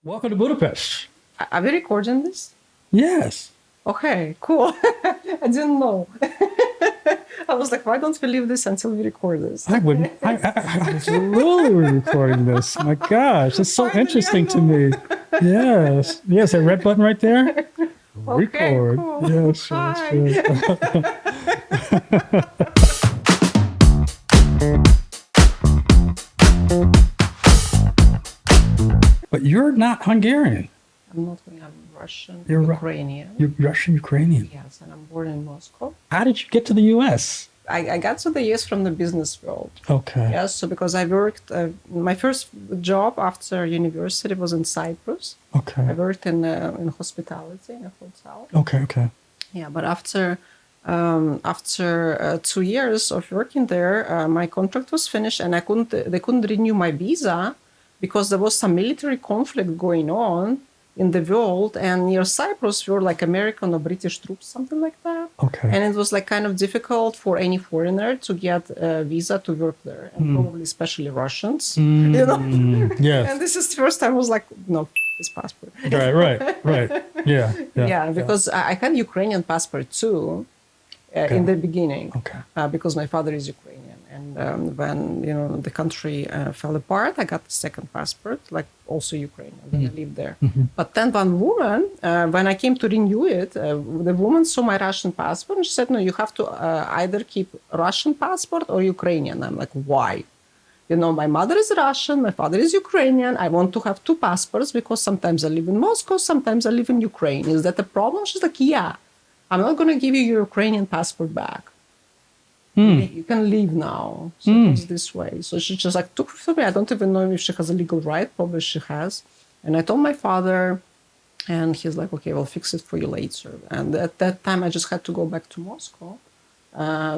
Welcome to Budapest. Are we recording this? Yes. Okay, cool. I didn't know. I was like, why don't we leave this until we record this? I wouldn't. I absolutely recording this. My gosh, it's so Finally, interesting I to me. Yes. Yes, that red button right there. Okay, Record. cool. Yes, Hi. yes. But you're not Hungarian. I'm not going, I'm Russian, You're Ukrainian. You're Russian Ukrainian. Yes, and I'm born in Moscow. How did you get to the U.S.? I got to the US from the business world. Okay. Yes, so because I worked, my first job after university was in Cyprus. I Okay. worked in hospitality in a hotel. Okay. Okay. Yeah, but after 2 years of working there, my contract was finished, and they couldn't renew my visa because there was some military conflict going on in the world, and near Cyprus were like American or British troops, something like that. Okay. And it was like kind of difficult for any foreigner to get a visa to work there, and probably especially Russians, you know. Yes. And this is the first time I was like, no, this passport. Right. Right. Right. Yeah. Yeah, because I had Ukrainian passport too in the beginning, Okay. because my father is Ukrainian. And when the country fell apart, I got the second passport, like also Ukrainian. Then I lived there. But then one woman, when I came to renew it, the woman saw my Russian passport and she said, "No, you have to either keep Russian passport or Ukrainian." I'm like, "Why?" You know, my mother is Russian, my father is Ukrainian. I want to have two passports because sometimes I live in Moscow, sometimes I live in Ukraine. Is that a problem? She's like, "Yeah, I'm not going to give you your Ukrainian passport back. You can leave now." So it was this way. So she just like took it from me. I don't even know if she has a legal right. Probably she has. And I told my father, and he's like, "Okay, we'll fix it for you later." And at that time, I just had to go back to Moscow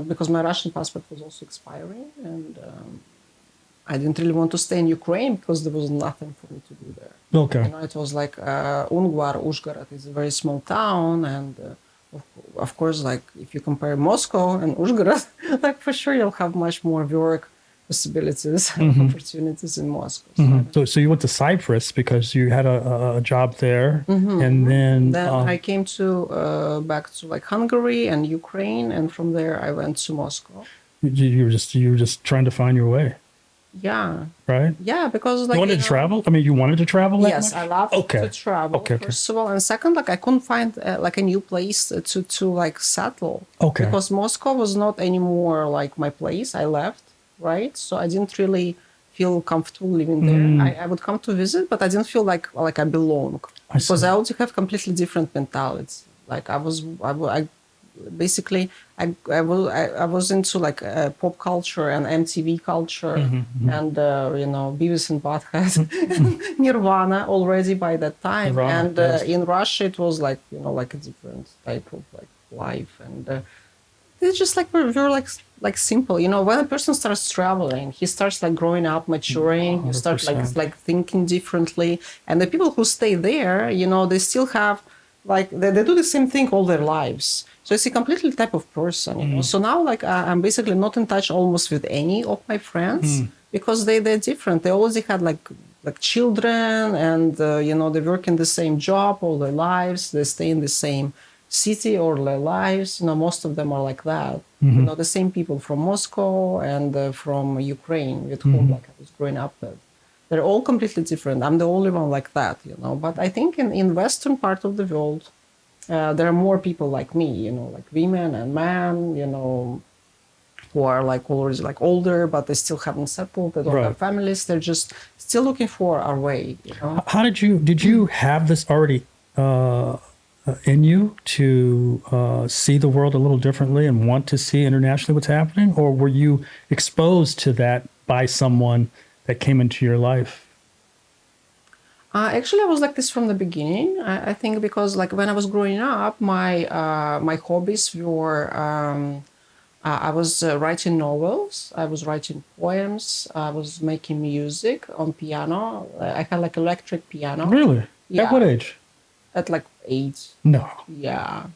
because my Russian passport was also expiring, and I didn't really want to stay in Ukraine because there was nothing for me to do there. Okay. You know, it was like Ungvar, Uzhgorod is a very small town, and of course, like if you compare Moscow and Uzhgorod, like for sure you'll have much more work possibilities and opportunities in Moscow. So you went to Cyprus because you had a job there, and then Then I came to back to like Hungary and Ukraine, and from there I went to Moscow. you were just trying to find your way, Yeah, right? yeah, because like You wanted to travel. I mean, you wanted to travel. That Yes, much? I love Okay. to travel. Okay, okay. First of all, and second, like I couldn't find like a new place to like settle. Okay. Because Moscow was not anymore like my place. I left, right? So I didn't really feel comfortable living there. I would come to visit, but I didn't feel like I belong because see. I also have completely different mentality. Like I basically I was into like pop culture and MTV culture and Beavis and Butthead, Nirvana already by that time. Nirvana, And yes. in Russia it was like like a different type of like life, and it's just like we're like simple. You know, when a person starts traveling, he starts like growing up, maturing. You start 100%. like thinking differently, and the people who stay there, you know, they still have like they do the same thing all their lives. So it's a completely type of person, you know. So now like I'm basically not in touch almost with any of my friends because they're different. They already had like children, and they work in the same job all their lives. They stay in the same city all their lives. You know, most of them are like that. You know, the same people from Moscow and from Ukraine with whom like I was growing up with. They're all completely different. I'm the only one like that, you know. But I think in Western part of the world, there are more people like me, you know, like women and men, you know, who are like already like older, but they still haven't settled. They don't Right. have families. They're just still looking for our way, you know. How did you have this already in you to see the world a little differently and want to see internationally what's happening, or were you exposed to that by someone that came into your life? Actually, I was like this from the beginning. I think because like when I was growing up, my hobbies were I was writing novels, I was writing poems, I was making music on piano. I had like electric piano. Really? Yeah. At what age? At like 8. No. Yeah,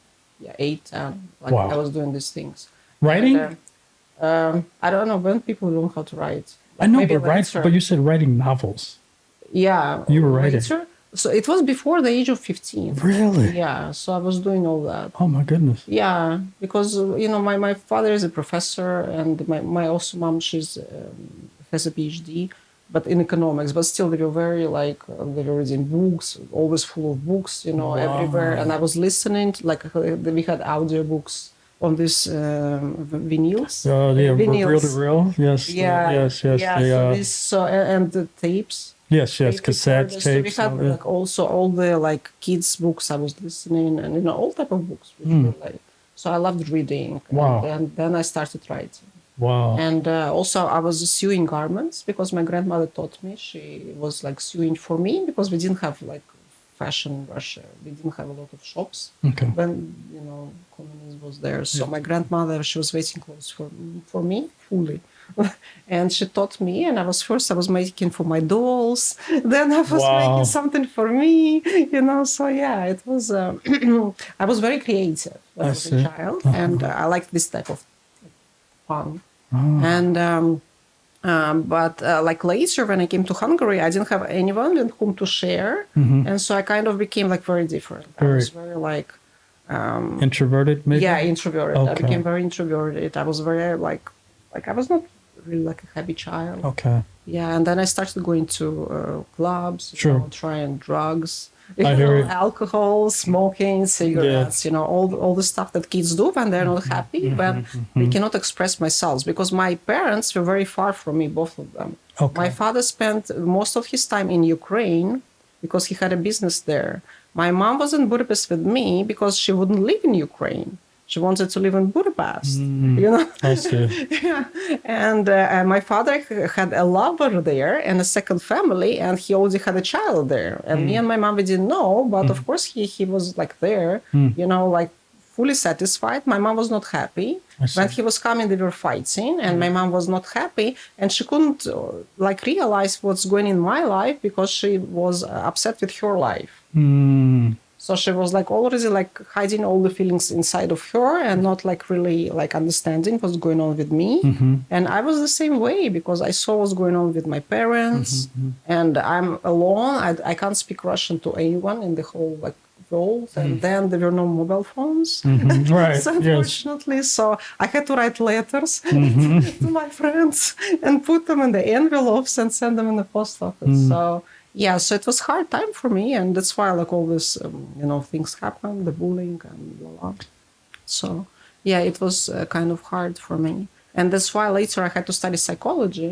8, 10. Like Wow. I was doing these things. Writing? And, I don't know when people learn how to write. I know, maybe but later. but you said writing novels. Yeah, You were writing. later. So it was before the age of 15. Really? Yeah, so I was doing all that. Oh my goodness. Yeah, because my father is a professor, and my also mom, she's has a PhD, but in economics. But still, they were very like they were reading books, always full of books, everywhere. And I was listening to, like we had audiobooks on these vinyls. The Vinyls. reel to reel. Yes. Yeah, Yes. yeah. The, So this, and the tapes. yes. Tape Cassettes, recorders. So we tapes. had all that. like also all the like kids books I was listening, and all type of books. Which were, like, so I loved reading. Wow. And then I started writing. Wow. And also I was sewing garments because my grandmother taught me. She was like sewing for me because we didn't have like fashion in Russia. We didn't have a lot of shops Okay. when communism was there. So my grandmother, she was waiting clothes for me fully. And she taught me, and I was making for my dolls. Then I was Wow. making something for me, So yeah, it was. I was very creative when I was see. a child, and I liked this type of fun. Oh. And but like later when I came to Hungary, I didn't have anyone with whom to share, and so I kind of became like very different. I was very like Introverted, maybe. yeah, introverted. I Okay. became very introverted. I was very like I was not really like a happy child. Okay. Yeah, and then I started going to clubs, Sure. trying drugs, I hear you. alcohol, smoking, cigarettes, all the stuff that kids do when they're not happy, but they cannot express themselves because my parents were very far from me, both of them. Okay. My father spent most of his time in Ukraine because he had a business there. My mom was in Budapest with me because she wouldn't live in Ukraine. She wanted to live in Budapest, I see. Yeah. And my father had a lover there and a second family, and he already had a child there. And me and my mom, we didn't know, but of course he was like there, like fully satisfied. My mom was not happy. see. When he was coming, they were fighting, and my mom was not happy, and she couldn't like realize what's going in my life because she was upset with her life. So she was like already like hiding all the feelings inside of her and not like really like understanding what's going on with me. And I was the same way because I saw what's going on with my parents, and I'm alone. I can't speak Russian to anyone in the whole like world. And then there were no mobile phones. Right. So Yes. unfortunately, so I had to write letters to my friends and put them in the envelopes and send them in the post office. So yeah, so it was hard time for me, and that's why like all this, things happen, the bullying and blah blah. So yeah, it was kind of hard for me, and that's why later I had to study psychology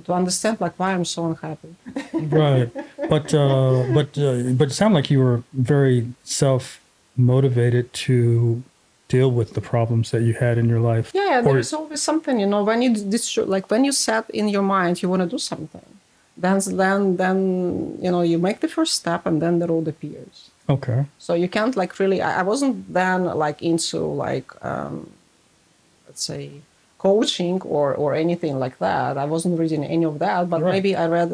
to understand like why I'm so unhappy. Right. But it sounded like you were very self-motivated to deal with the problems that you had in your life. Yeah, Or- there's always something, when you when you set in your mind you want to do something, then you make the first step and then the road appears. Okay. So you can't like really. I wasn't then like into like let's say coaching or anything like that. I wasn't reading any of that, but Right. maybe I read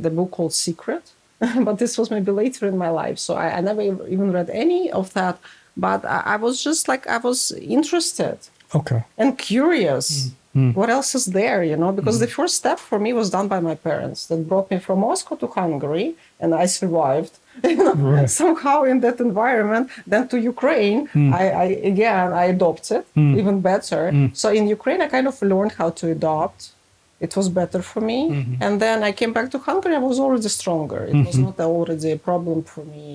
the book called Secret. But this was maybe later in my life, so I never even read any of that. But I was just like I was interested Okay. and curious. What else is there, Because the first step for me was done by my parents that brought me from Moscow to Hungary, and I survived Right. somehow in that environment. Then to Ukraine, I adopted even better. So in Ukraine, I kind of learned how to adopt. It was better for me. And then I came back to Hungary, I was already stronger. It was not already a problem for me,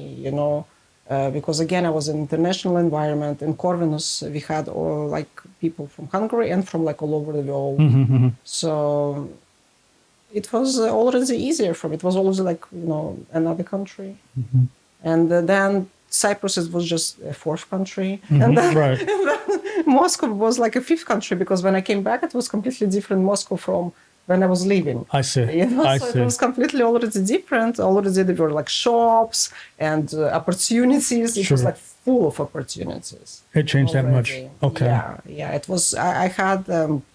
because again, I was in international environment. In Corvinus, we had like people from Hungary and from like all over the world. So it was already easier for me. It was always like, another country. And then Cyprus, it was just a fourth country. And then, Right. and then Moscow was like a fifth country because when I came back, it was completely different Moscow from when I was leaving. I see. I So see. it was completely already different. Already there were like shops and opportunities. It was Sure. like full of opportunities. It changed that much. already. Okay. Yeah. It was. I had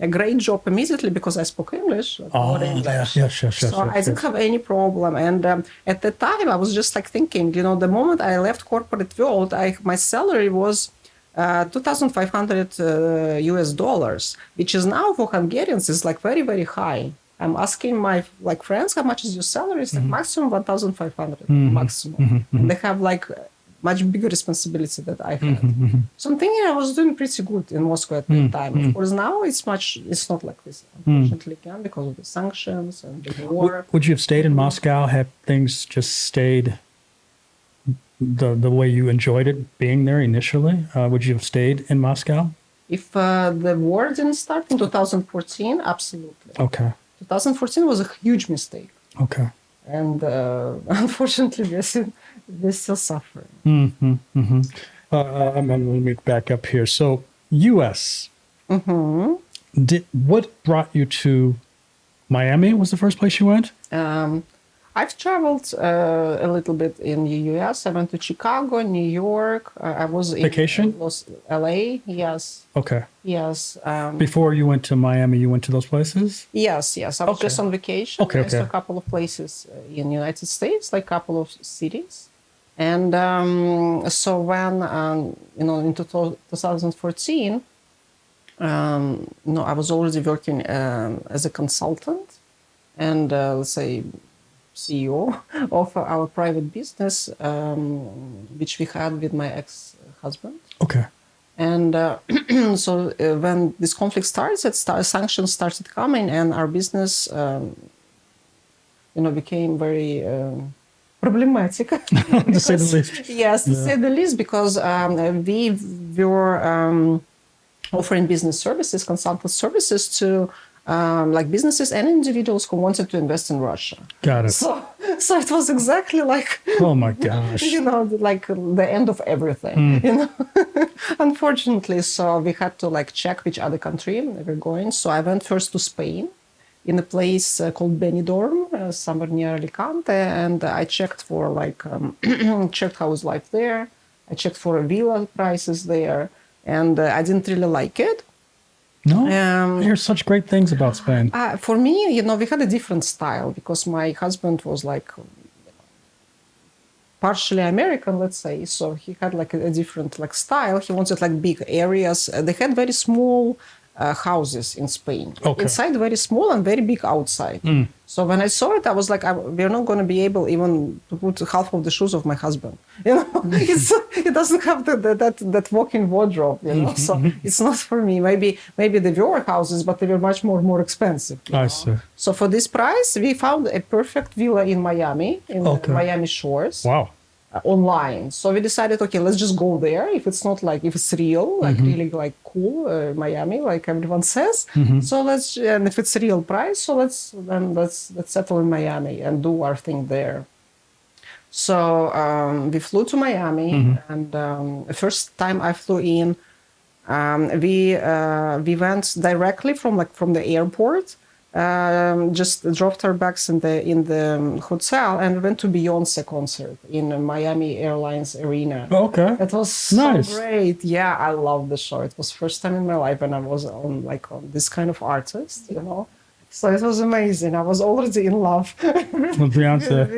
a great job immediately because I spoke English. Oh, English. yes. So I didn't have any problem. And at the time, I was just like thinking, the moment I left corporate world, my salary was $2,500 US dollars, which is now for Hungarians is like very, very high. I'm asking my like friends, how much is your salary? It's like maximum 1,500 maximum. And they have like much bigger responsibility that I had. So I'm thinking I was doing pretty good in Moscow at that time. Of course, now it's not like this, unfortunately, again, because of the sanctions and the war. Would you have stayed in Moscow had things just stayed the way you enjoyed it being there initially? Would you have stayed in Moscow? If the war didn't start in 2014, absolutely. Okay. 2014 was a huge mistake. Okay. And unfortunately, we're still suffering. Let me back up here. So, U.S. What brought you to Miami? Was the first place you went? I've traveled a little bit in the U.S. I went to Chicago, New York. I was Vacation? in L.A. Yes. Okay. Yes. Before you went to Miami, you went to those places? Yes. I was just on vacation. Okay. I saw a couple of places in the United States, like a couple of cities. And so when, in 2014, I was already working as a consultant and, let's say, CEO of our private business, which we had with my ex-husband. Okay. And so when this conflict started, sanctions started coming, and our business, became very problematic. To say the least. Yes, to say the least, because we were offering business services, consultant services to like businesses and individuals who wanted to invest in Russia. Got it. So it was exactly like, Oh my gosh. like the end of everything, Unfortunately, so we had to like check which other country we're going. So I went first to Spain in a place called Benidorm, somewhere near Alicante. And I checked for like, checked how is life there. I checked for villa prices there. And I didn't really like it. No, I hear such great things about Spain. For me, we had a different style because my husband was like partially American, let's say. So he had like a different like style. He wanted like big areas. They had very small houses in Spain. Okay. Inside very small and very big outside. So when I saw it, I was like, we're not going to be able even to put half of the shoes of my husband. It doesn't have that walk-in wardrobe. So it's not for me. Maybe they were houses, but they were much more expensive. I see. So for this price, we found a perfect villa in Miami, in the Miami shores. Wow. Online. So we decided, okay, let's just go there. If it's not like, if it's real, like really like cool, Miami, like everyone says. So and if it's a real price, so let's settle in Miami and do our thing there. So we flew to Miami, and the first time I flew in, we went directly from the airport. Just dropped our bags in the hotel and went to Beyonce concert in Miami Airlines Arena. Okay. It was so great. Yeah, I loved the show. It was first time in my life when I was on this kind of artist, So it was amazing. I was already in love with Beyonce.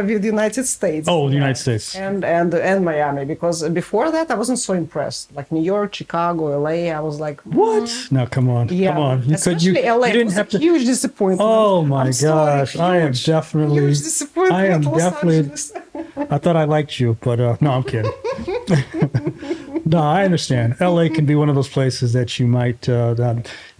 with the United States. Oh, the United States. And Miami, because before that I wasn't so impressed. Like New York, Chicago, LA, I was like, what? No, come on. Yeah. Come on. Especially LA. You didn't have to. Huge disappointment. Oh my gosh. I am definitely. Huge disappointment. I am Los definitely. Angeles. I thought I liked you, but no, I'm kidding. No, I understand. LA can be one of those places that you might.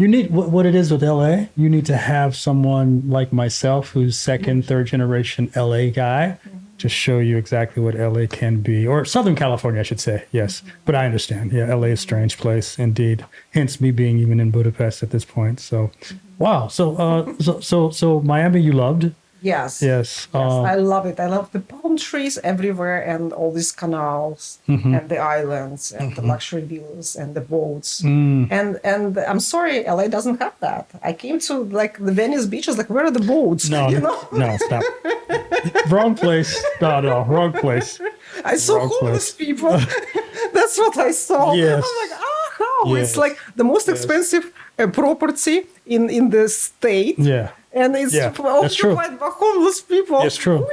You need what it is with LA. You need to have someone like myself, who's second, third generation LA guy, to show you exactly what LA can be, or Southern California, I should say. Yes, but I understand. Yeah, LA is a strange place indeed. Hence me being even in Budapest at this point. So, wow. So Miami, you loved. Yes. Yes. I love it. I love the palm trees everywhere and all these canals and the islands and the luxury villas and the boats. And I'm sorry, LA doesn't have that. I came to like the Venice beaches, like where are the boats? No, no, stop. Wrong place. No, wrong place. I saw Wrong homeless place. people. That's what I saw. Yes. I'm like, how? Yes. It's like the most expensive property in the state. Yeah. And it's occupied by homeless people. It's true. Who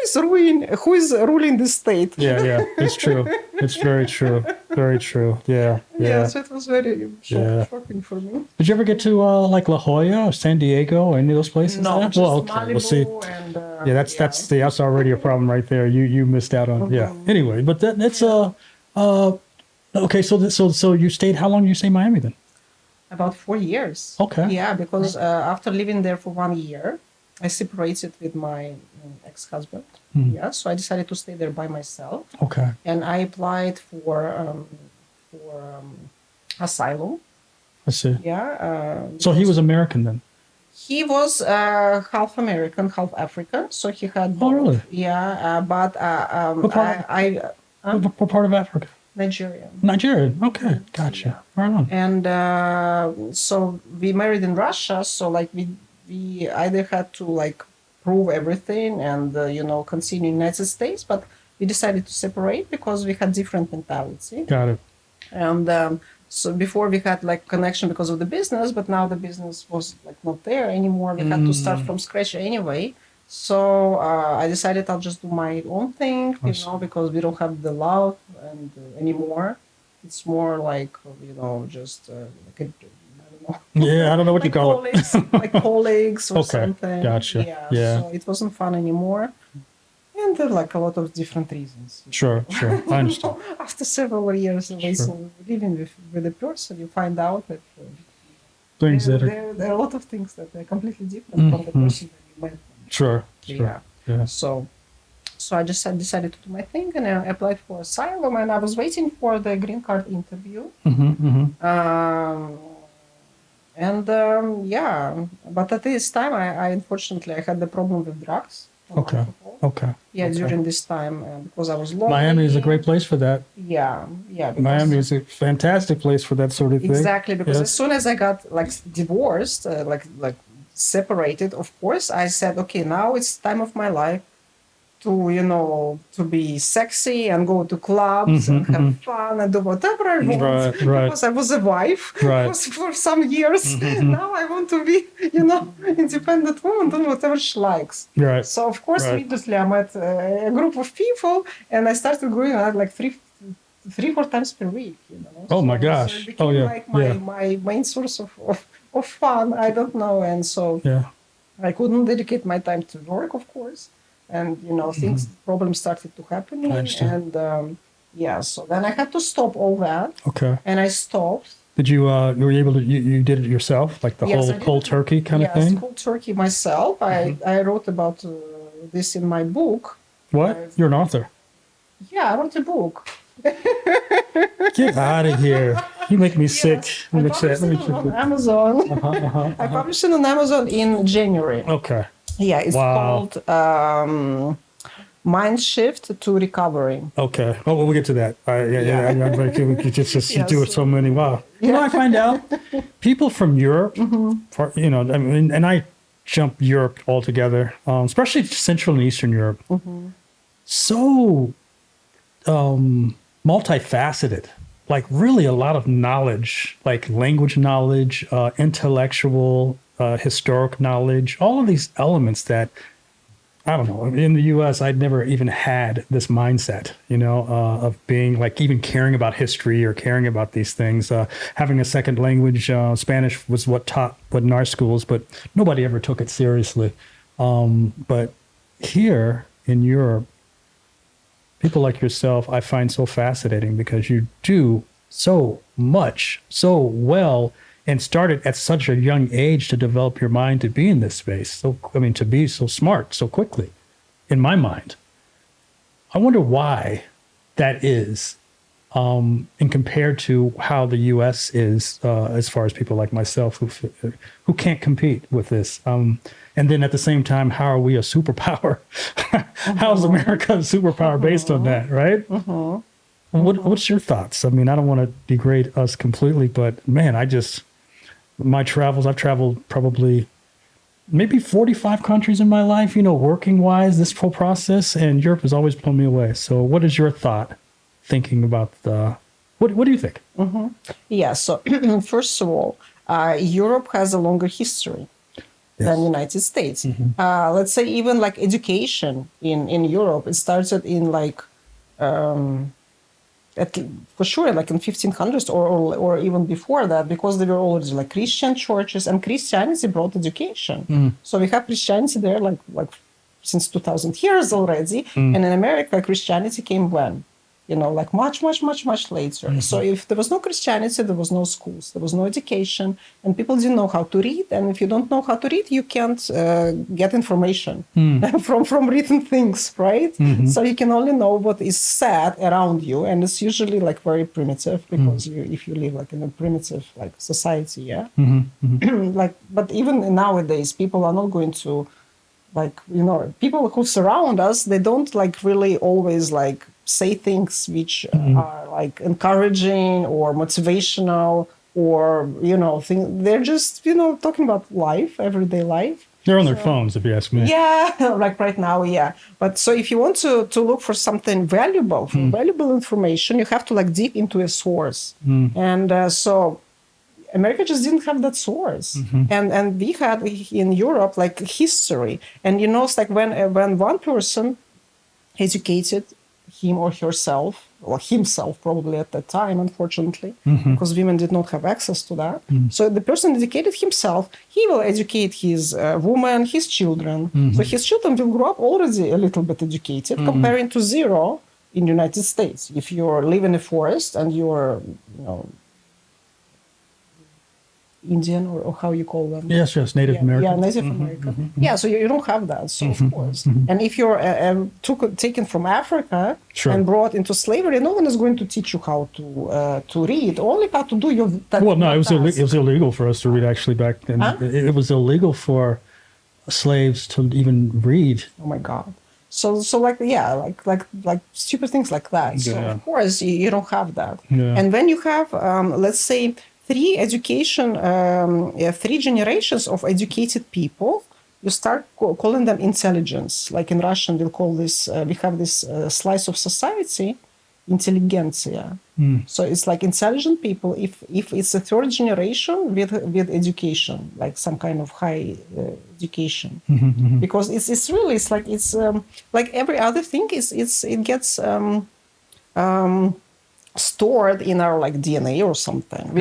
is ruling the state? Yeah, it's true. It's very true. Very true. Yeah. Yeah, so it was very Yeah. shocking for me. Did you ever get to like La Jolla or San Diego or any of those places? No, there? just Well, okay. Well, see, Malibu and yeah, that's already a problem right there. You missed out on. Yeah. Anyway, but that's okay. So you stayed. How long did you stay in Miami then? about 4 years. Okay. Yeah, because after living there for 1 year, I separated with my ex-husband. Hmm. Yeah, so I decided to stay there by myself, Okay. and I applied for asylum. I see. Yeah. So he was American then. He was half American, half African, so he had Oh, both. really? Yeah, but What part? What part of Africa? Nigerian. Nigerian. Okay. Gotcha. Right on. And so we married in Russia. So like we either had to like prove everything and continue in United States, but we decided to separate because we had different mentality. Got it. And so before we had like connection because of the business, but now the business was like not there anymore. We had to start from scratch anyway. So I decided I'll just do my own thing, because we don't have the love and anymore. It's more like just like I don't know. Yeah, I don't know what like you call it. colleagues, like colleagues or Okay, something. gotcha. Yeah, Yeah. So it wasn't fun anymore, and there are like a lot of different reasons. Sure. I understand. After several years of living with a person, you find out that Things that are there are a lot of things that are completely different from the person that you met. sure. Yeah. So I just decided to do my thing, and I applied for asylum, and I was waiting for the green card interview. But at this time, I unfortunately I had the problem with drugs. and Okay. alcohol. Okay. Yeah, Okay. during this time, because I was lonely. Miami is a great place for that. Yeah. Because Miami is a fantastic place for that sort of thing. Exactly, because Yes. as soon as I got like divorced, like separated, of course, I said, okay, now it's time of my life to be sexy and go to clubs and have fun and do whatever I want. Right. Because I was a wife Right. for some years. Now I want to be, independent woman, do whatever she likes. Right. So of course, Right. immediately I met a group of people, and I started going out like 4 times per week. Oh, my gosh. So it became Oh, yeah. like Yeah. my main source of fun. I don't know, and so Yeah. I couldn't dedicate my time to work, of course, and problems started to happen, I understand. and so then I had to stop all that, Okay. and I stopped. Did you you were able to you did it yourself, like the Yes, whole I did cold it. turkey kind of Yes, thing? cold turkey myself. I wrote about this in my book. What? You're an author. Yeah, I wrote a book. Get out of here. You make me sick. I Let me published check. it on Amazon. I published it on Amazon in January. Okay. Yeah, it's Wow. called Mind Shift to Recovery. Okay. Oh, well, we'll get to that. We could just Yeah, do it so many. Wow. You know, I find out people from Europe, and I jump Europe altogether, especially Central and Eastern Europe, so multifaceted. Like really a lot of knowledge, like language knowledge, intellectual, historic knowledge, all of these elements that I don't know. In the U.S., I'd never even had this mindset, of being like even caring about history or caring about these things. Having a second language, Spanish was what taught in our schools, but nobody ever took it seriously. But here in Europe, people like yourself, I find so fascinating because you do so much, so well, and started at such a young age to develop your mind to be in this space. To be so smart so quickly, in my mind. I wonder why that is, and compared to how the U.S. is, as far as people like myself who can't compete with this. And then at the same time, how are we a superpower? How is America a superpower based on that, right? What's your thoughts? I mean, I don't want to degrade us completely, but man, my travels, I've traveled probably maybe 45 countries in my life, working wise, this whole process, and Europe has always blown me away. So what is your thought thinking about what do you think? Yeah, so first of all, Europe has a longer history than United States. Let's say even like education in Europe, it started in like for sure, like in 1500s or even before that, because there were already like Christian churches, and Christianity brought education. So we have Christianity there like since 2000 years already. And in America, Christianity came when? Like much later. So if there was no Christianity, there was no schools, there was no education, and people didn't know how to read. And if you don't know how to read, you can't get information from written things, right? So you can only know what is said around you, and it's usually like very primitive, because if you live like in a primitive like society, yeah. Like, but even nowadays, people are not going to like, people who surround us, they don't like really always like say things which are like encouraging or motivational or they're just talking about life, everyday life. They're on their phones, if you ask me. Yeah, like right now, yeah. But so if you want to look for something valuable, valuable information, you have to like deep into a source. And so America just didn't have that source. And we had in Europe like history. And it's like when one person educated him or herself, or himself probably at that time, unfortunately, because women did not have access to that. So the person educated himself, he will educate his woman, his children. So his children will grow up already a little bit educated, comparing to zero in the United States. If you live in a forest and you're, Indian or how you call them? Yes, Native American. Yeah, Native American. Yeah, so you don't have that, so of course. And if you're taken from Africa and brought into slavery, no one is going to teach you how to read, only how to do your. Well, no, it was illegal for us to read actually back then. Huh? It was illegal for slaves to even read. Oh my God. So like like stupid things like that. So of course you don't have that. Yeah. And when you have let's say three generations of educated people, you start calling them intelligence. Like in Russian, we'll call this, we have this slice of society, intelligentsia. So it's like intelligent people if it's a third generation with education, like some kind of high education. Because it's really, it's like every other thing, it gets stored in our like DNA or something. We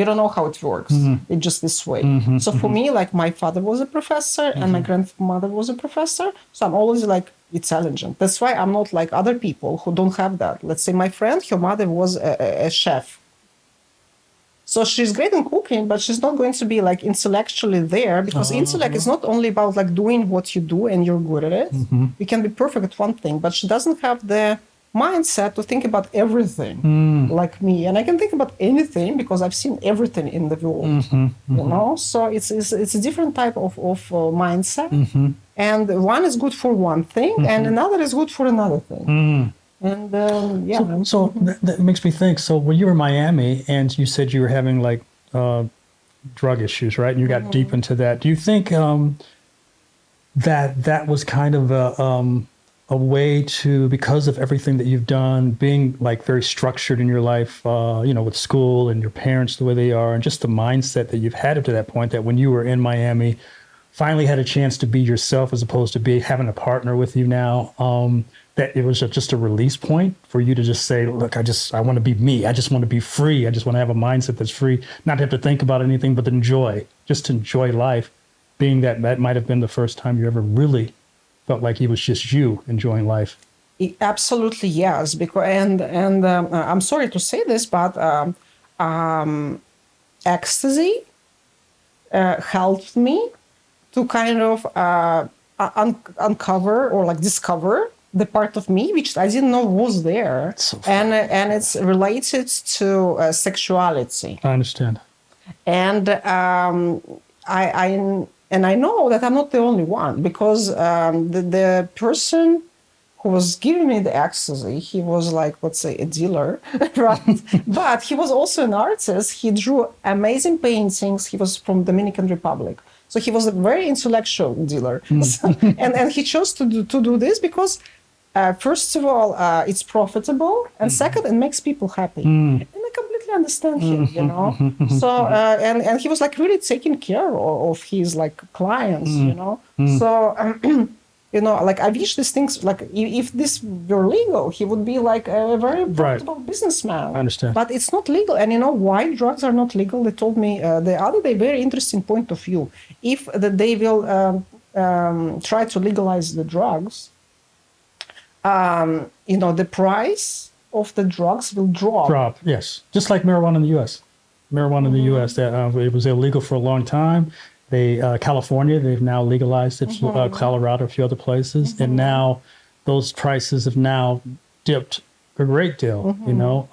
don't know how it works. It's just this way. So for me, like my father was a professor and my grandmother was a professor. So I'm always like intelligent. That's why I'm not like other people who don't have that. Let's say my friend, her mother was a chef. So she's great in cooking, but she's not going to be like intellectually there, because intellect is not only about like doing what you do and you're good at it. You can be perfect at one thing, but she doesn't have the mindset to think about everything like me. And I can think about anything because I've seen everything in the world. So it's a different type of mindset. And one is good for one thing and another is good for another thing. And yeah. So that makes me think, so when you were in Miami and you said you were having like drug issues, right? And you got deep into that. Do you think that was kind of a way to, because of everything that you've done, being like very structured in your life, with school and your parents the way they are, and just the mindset that you've had up to that point, that when you were in Miami, finally had a chance to be yourself as opposed to having a partner with you now, that it was just a release point for you to just say, look, I want to be me. I just want to be free. I just want to have a mindset that's free, not to have to think about anything, but just to enjoy life, being that might have been the first time you ever really felt like it was just you enjoying life. Absolutely, yes. Because and I'm sorry to say this, but ecstasy helped me to kind of uncover or like discover the part of me which I didn't know was there, and it's related to sexuality. I understand. And I know that I'm not the only one, because the person who was giving me the ecstasy, he was like, let's say, a dealer, right? But he was also an artist. He drew amazing paintings. He was from Dominican Republic. So he was a very intellectual dealer. And he chose to do this because, first of all, it's profitable. And second, it makes people happy. And I completely understand him, So, and he was like really taking care of his like clients, So You know, like I wish these things, like if this were legal, he would be like a very profitable businessman. I understand. But it's not legal. And you know why drugs are not legal? They told me the other day, very interesting point of view. If they will try to legalize the drugs, you know, the price of the drugs will drop. Yes. Just like marijuana in the U.S. Marijuana in the U.S. that it was illegal for a long time. California, they've now legalized it. Colorado, a few other places, and now those prices have now dipped a great deal. You know,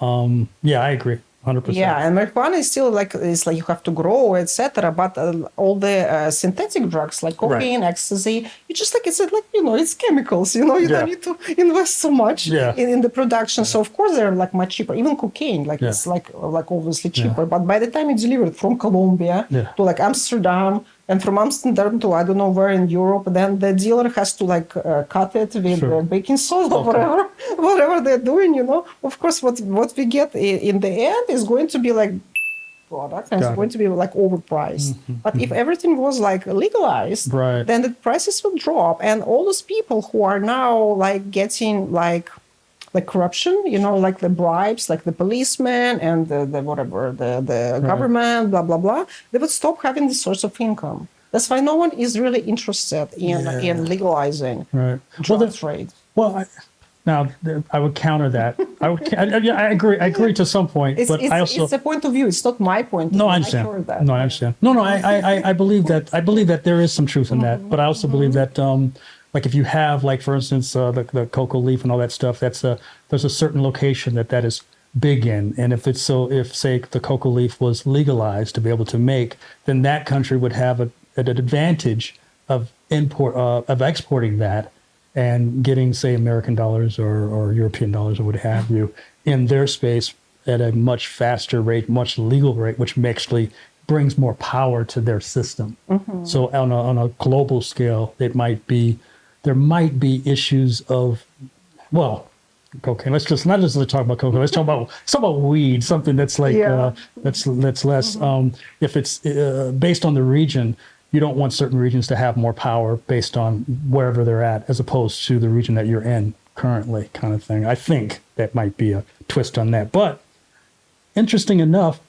yeah, I agree, 100%. Yeah, and marijuana is still like you have to grow, etc. But all the synthetic drugs like cocaine, ecstasy, it's just like you know, it's chemicals. You know, you don't need to invest so much in the production. So of course they're like much cheaper. Even cocaine, it's like obviously cheaper. But by the time it's delivered from Colombia to like Amsterdam, and from Amsterdam to I don't know where in Europe, then the dealer has to like cut it with baking soda or whatever they're doing. You know, of course, what we get in the end is going to be like product and it's going to be like overpriced. But if everything was like legalized, then the prices will drop, and all those people who are now like getting like corruption, you know, like the bribes, like the policemen and the whatever, the government, blah, blah, blah, they would stop having this source of income. That's why no one is really interested in legalizing drug trade. Well, I would counter that. I agree to some point, but I also... It's a point of view. It's not my point of view. No, I understand. I understand. I believe that there is some truth in that, but I also believe that... like if you have, like for instance, the cocoa leaf and all that stuff, there's a certain location that is big in, and if say the cocoa leaf was legalized to be able to make, then that country would have an advantage of exporting that and getting, say, American dollars or European dollars or what have you in their space at a much faster rate, much legal rate, which actually brings more power to their system. So on a global scale, there might be issues of, well, cocaine. Let's not just talk about cocaine. Let's talk about weed, something that's like that's less. If it's based on the region, you don't want certain regions to have more power based on wherever they're at, as opposed to the region that you're in currently, kind of thing. I think that might be a twist on that. But interesting enough,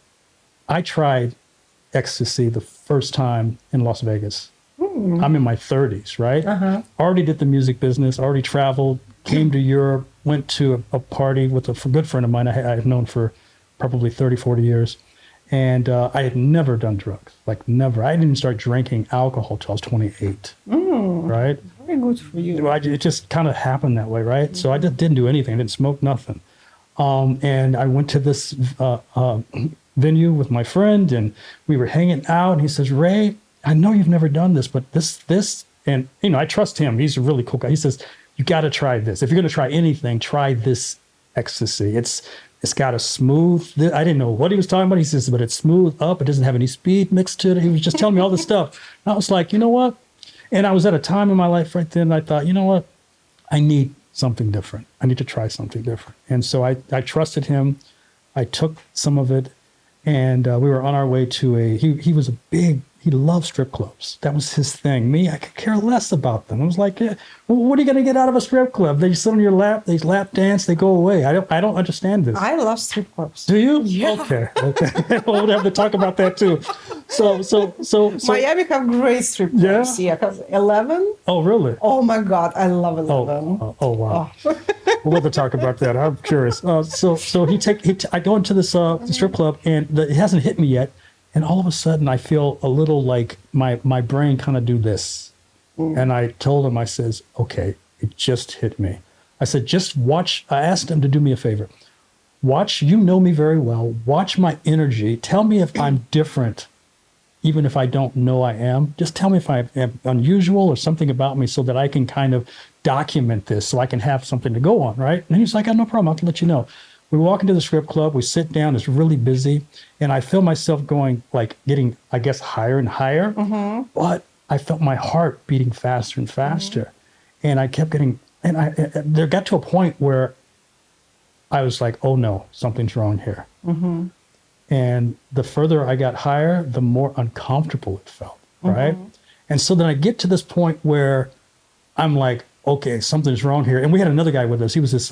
I tried ecstasy the first time in Las Vegas. I'm in my 30s, right? Already did the music business, already traveled, came to Europe, went to a party with a good friend of mine I've known for probably 30, 40 years. And I had never done drugs, like never. I didn't even start drinking alcohol till I was 28, right? Very good for you. It just kind of happened that way, right? So I just didn't do anything. I didn't smoke nothing. And I went to this venue with my friend, and we were hanging out, and he says, "Ray, I know you've never done this, but this," and you know, I trust him. He's a really cool guy. He says, "You got to try this. If you're going to try anything, try this ecstasy. It's got a smooth." I didn't know what he was talking about. He says, "But it's smooth up. It doesn't have any speed mixed to it." He was just telling me all this stuff. And I was like, you know what? And I was at a time in my life right then. I thought, you know what? I need something different. I need to try something different. And so I trusted him. I took some of it, and we were on our way to he loved strip clubs. That was his thing. Me, I could care less about them. I was like, well, what are you going to get out of a strip club? They sit on your lap, they lap dance, they go away. I don't understand this. I love strip clubs. Do you? Yeah. Okay. We'll have to talk about that too. So Miami have great strip clubs. Yeah, because 11. Oh, really? Oh my God, I love 11. Oh wow. Oh. We'll have to talk about that. I'm curious. So I go into this strip club, and it hasn't hit me yet. And all of a sudden, I feel a little like my brain kind of do this. And I told him, I says, okay, it just hit me. I said, just watch. I asked him to do me a favor. Watch, you know me very well. Watch my energy. Tell me if I'm different, even if I don't know I am. Just tell me if I am unusual or something about me so that I can kind of document this so I can have something to go on, right? And he's like, no problem. I'll have to let you know. We walk into the strip club, we sit down, it's really busy, and I feel myself getting, I guess, higher and higher, but I felt my heart beating faster and faster. And I kept there got to a point where I was like, oh no, something's wrong here. And the further I got higher, the more uncomfortable it felt, right? And so then I get to this point where I'm like, okay, something's wrong here. And we had another guy with us. He was he was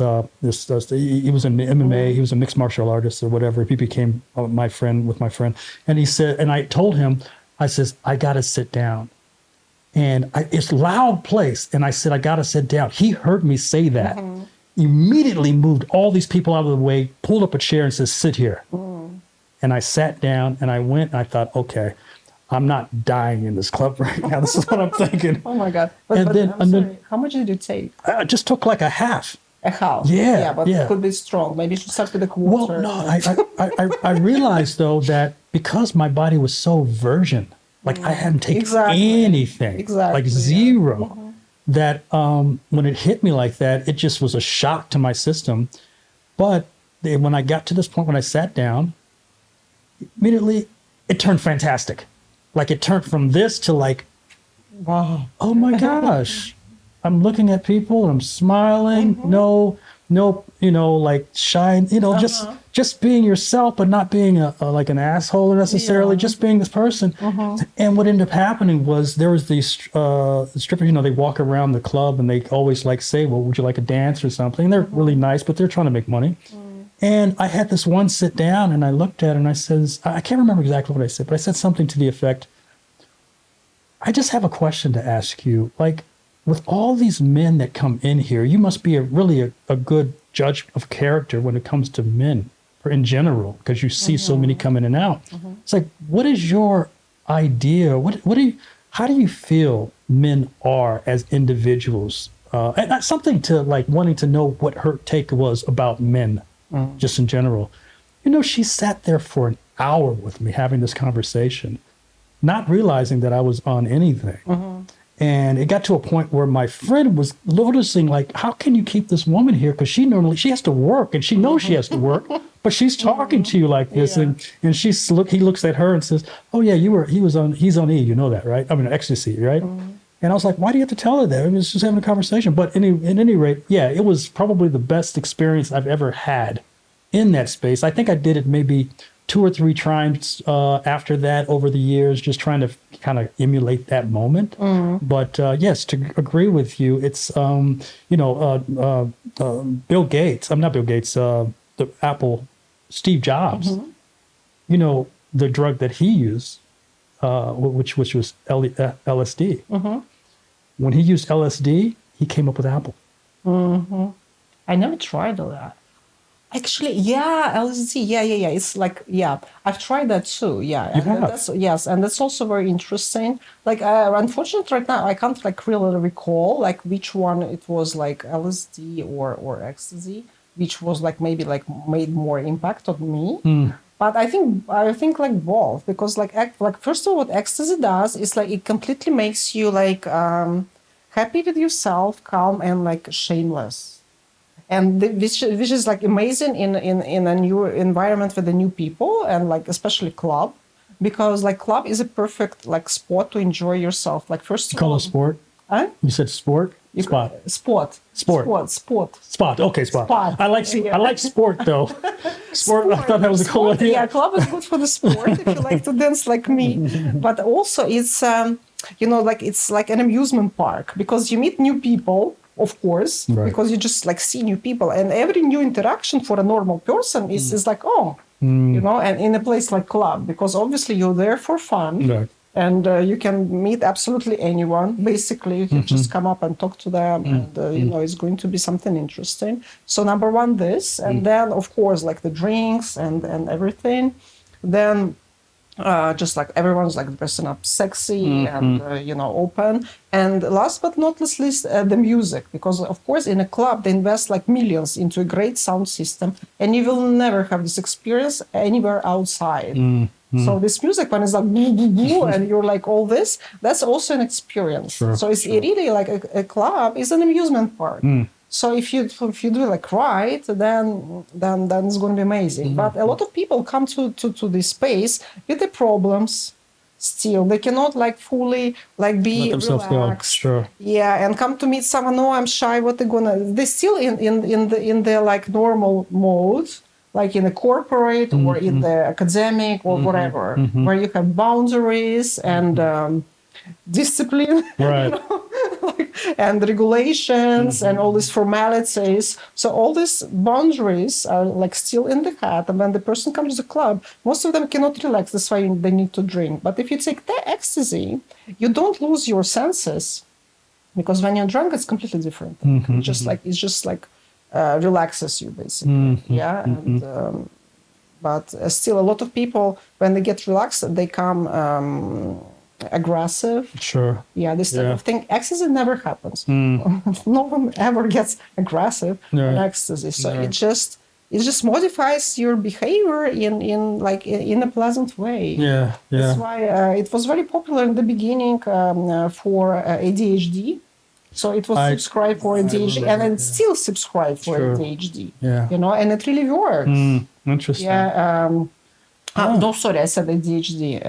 in MMA. He was a mixed martial artist or whatever. He became my friend. And he said, and I told him, I says, I got to sit down. And it's a loud place. And I said, I got to sit down. He heard me say that. Immediately moved all these people out of the way, pulled up a chair and says, sit here. And I sat down and I went and I thought, okay, I'm not dying in this club right now. This is what I'm thinking. Oh my God. And then How much did you take? I just took like a half. A half. Yeah. Yeah, but it could be strong. Maybe you should start with a quarter. Well, no, I realized though that because my body was so virgin, like I hadn't taken anything, like zero, that when it hit me like that, it just was a shock to my system. But when I got to this point, when I sat down, immediately it turned fantastic. Like it turned from this to like, wow, oh my gosh, I'm looking at people and I'm smiling. No, like shine, just being yourself, but not being like an asshole necessarily, just being this person. And what ended up happening was there was these strippers, they walk around the club and they always like say, well, would you like a dance or something? And they're really nice, but they're trying to make money. And I had this one sit down and I looked at her and I says, I can't remember exactly what I said, but I said something to the effect, I just have a question to ask you. Like, with all these men that come in here, you must be really a good judge of character when it comes to men in general, because you see so many come in and out. It's like, what is your idea? How do you feel men are as individuals? And that's something to like wanting to know what her take was about men. Just in general. She sat there for an hour with me having this conversation, not realizing that I was on anything. And it got to a point where my friend was noticing, like, how can you keep this woman here? Because she has to work and she knows she has to work, but she's talking to you like this. And he looks at her and says, oh yeah, he's on E, you know that, right? I mean, ecstasy, right? And I was like, why do you have to tell her that? I mean, it's just having a conversation. But at any rate, yeah, it was probably the best experience I've ever had in that space. I think I did it maybe 2 or 3 times after that over the years, just trying to kind of emulate that moment. But yes, to agree with you, it's, Bill Gates, I'm not Bill Gates, the Apple, Steve Jobs, the drug that he used, which was LSD. When he used LSD, he came up with Apple. I never tried all that. Actually, yeah, LSD, yeah. It's like, yeah, I've tried that too, yeah. And that's also very interesting. Like, unfortunately, right now I can't like really recall like which one it was, like LSD or ecstasy, which was like maybe like made more impact on me. But I think like both, because like first of all, what ecstasy does is like it completely makes you like happy with yourself, calm, and like shameless. And which is like amazing in a new environment with the new people, and like especially club, because like club is a perfect like spot to enjoy yourself. Like first you call it sport? Huh? You said sport? Spot. Sport. Okay, spot. I like sport though. Sport. I thought that was a cool idea. Yeah, club is good for the sport if you like to dance like me. But also it's like it's like an amusement park, because you meet new people. Of course, because you just like see new people, and every new interaction for a normal person is like, and in a place like club, because obviously you're there for fun, and you can meet absolutely anyone. Basically, you can just come up and talk to them, and it's going to be something interesting. So number one, this, and then of course like the drinks and everything. Then just like everyone's like dressing up sexy and open. And last but not least, the music, because of course in a club they invest like millions into a great sound system, and you will never have this experience anywhere outside. So this music, when it's like boo, boo, boo, and you're like all this, that's also an experience. So it's really like a club is an amusement park. So if you do it like right, then it's going to be amazing. But a lot of people come to this space with the problems. Still, they cannot like fully like be relaxed. Yeah, and come to meet someone. No, I'm shy. What they're gonna? They're still in the like normal mode, like in the corporate or in the academic or whatever, where you have boundaries and discipline, Right. and regulations and all these formalities. So all these boundaries are like still in the head. And when the person comes to the club, most of them cannot relax. That's why they need to drink. But if you take the ecstasy, you don't lose your senses, because when you're drunk, it's completely different. It just relaxes you basically. Yeah. And but still, a lot of people, when they get relaxed, they come aggressive. Sure. Yeah, this type of thing. Ecstasy never happens. No one ever gets aggressive on ecstasy. So it just modifies your behavior in a pleasant way. Yeah. Yeah. That's why it was very popular in the beginning for ADHD. So it was subscribed for ADHD, and it's still subscribed for ADHD. Yeah. And it really works. Interesting. Yeah. No, sorry, I said ADHD.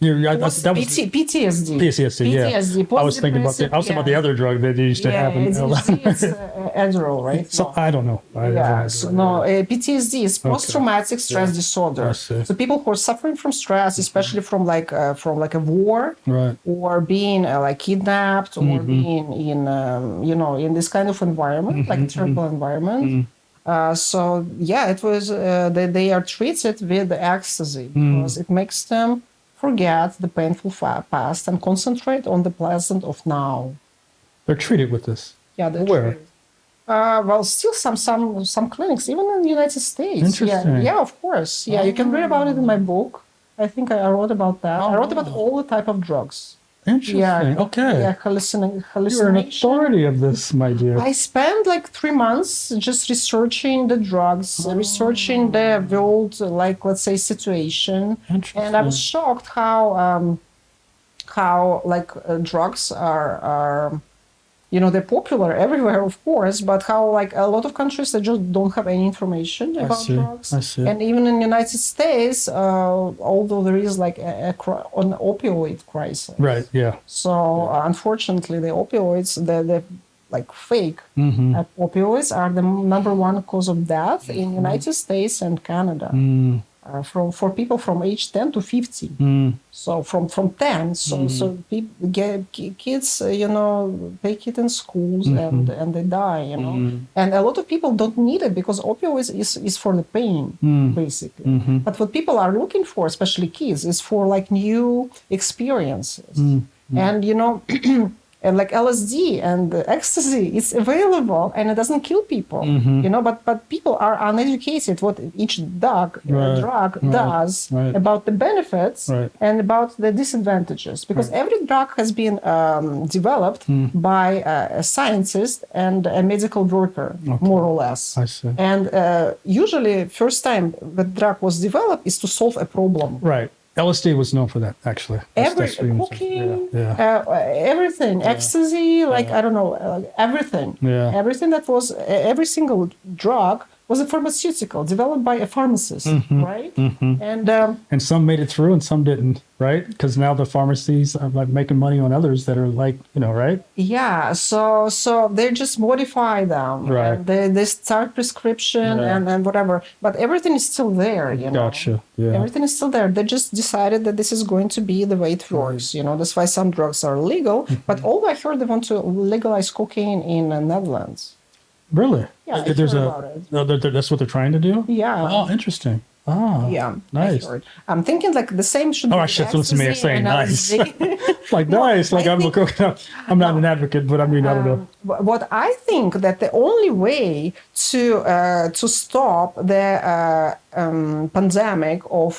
PTSD. PTSD, yeah. I was thinking about the other drug that they used to have. ADHD is Adderall, right? So I don't know. PTSD is post-traumatic stress disorder. So people who are suffering from stress, especially from a war, right, or being like kidnapped, or being in this kind of environment, like a terrible environment. So yeah, it was they are treated with ecstasy because it makes them forget the painful past and concentrate on the pleasant of now. They're treated with this. Yeah, they're where? Treated. Well, still some clinics, even in the United States. Interesting. Yeah, of course. Yeah, you can read about it in my book. I think I wrote about that. I wrote about all the type of drugs. Interesting. Yeah, okay. Yeah, hallucination. You're an authority of this, my dear. I spent like 3 months just researching the drugs, researching the world, like, let's say, situation. And I was shocked how drugs are they're popular everywhere, of course, but how like a lot of countries that just don't have any information about drugs. I see. And even in the United States, although there is like an opioid crisis. Right, yeah. So unfortunately, the opioids, the like fake opioids are the number one cause of death in the United States and Canada. For people from age 10 to 50. So from 10, so people kids, take it in schools and they die, And a lot of people don't need it because opioids is for the pain, basically. But what people are looking for, especially kids, is for like new experiences. And and like LSD and ecstasy, it's available and it doesn't kill people, but people are uneducated what each drug does about the benefits and about the disadvantages, because every drug has been developed by a scientist and a medical worker, more or less. I see. And usually first time the drug was developed is to solve a problem. Right. LSD was known for that, actually. Cocaine, everything, ecstasy, I don't know, everything. Yeah. Everything that was, every single drug was a pharmaceutical developed by a pharmacist, right? And some made it through and some didn't, right? Because now the pharmacies are like making money on others that are like, right? Yeah, so they just modify them. Right. And they start prescription and whatever. But everything is still there, Gotcha, yeah. Everything is still there. They just decided that this is going to be the way it works, That's why some drugs are legal. But although I heard they want to legalize cocaine in the Netherlands. Really? Yeah, I heard about it. That's what they're trying to do? Yeah. Oh, interesting. Oh, yeah. Nice. I'm thinking like the same should be. Oh, I should listen to me saying nice. Like No, nice. Like I'm not an advocate, but I mean, I don't know. What I think that the only way to stop the pandemic of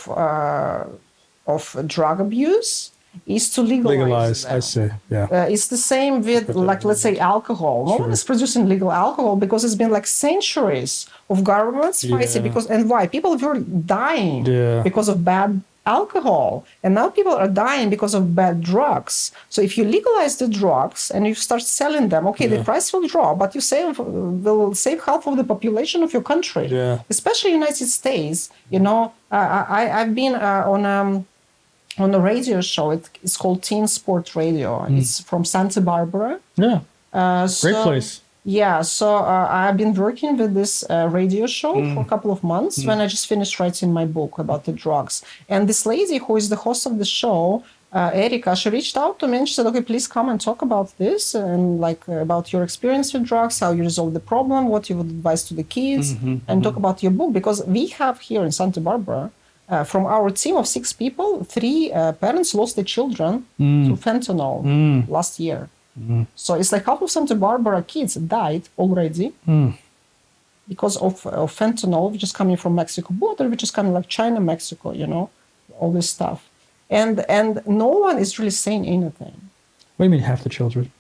drug abuse is to legalize them. I see. Yeah. It's the same with, like, let's say, alcohol. No one is producing legal alcohol because it's been like centuries of governments fighting and why? People were dying because of bad alcohol, and now people are dying because of bad drugs. So if you legalize the drugs and you start selling them, the price will drop, but you will save half of the population of your country, especially United States. I've been on a radio show. It's called Teen Sport Radio. It's from Santa Barbara. Yeah. Great place. Yeah, so I've been working with this radio show for a couple of months when I just finished writing my book about the drugs. And this lady who is the host of the show, Erica, she reached out to me and she said, okay, please come and talk about this and like about your experience with drugs, how you resolve the problem, what you would advise to the kids, and talk about your book. Because we have here in Santa Barbara, from our team of 6 people, 3 parents lost their children to fentanyl last year. So it's like half of Santa Barbara kids died already because of fentanyl, which is coming from Mexico border, which is coming like China, Mexico, all this stuff. And no one is really saying anything. What do you mean half the children?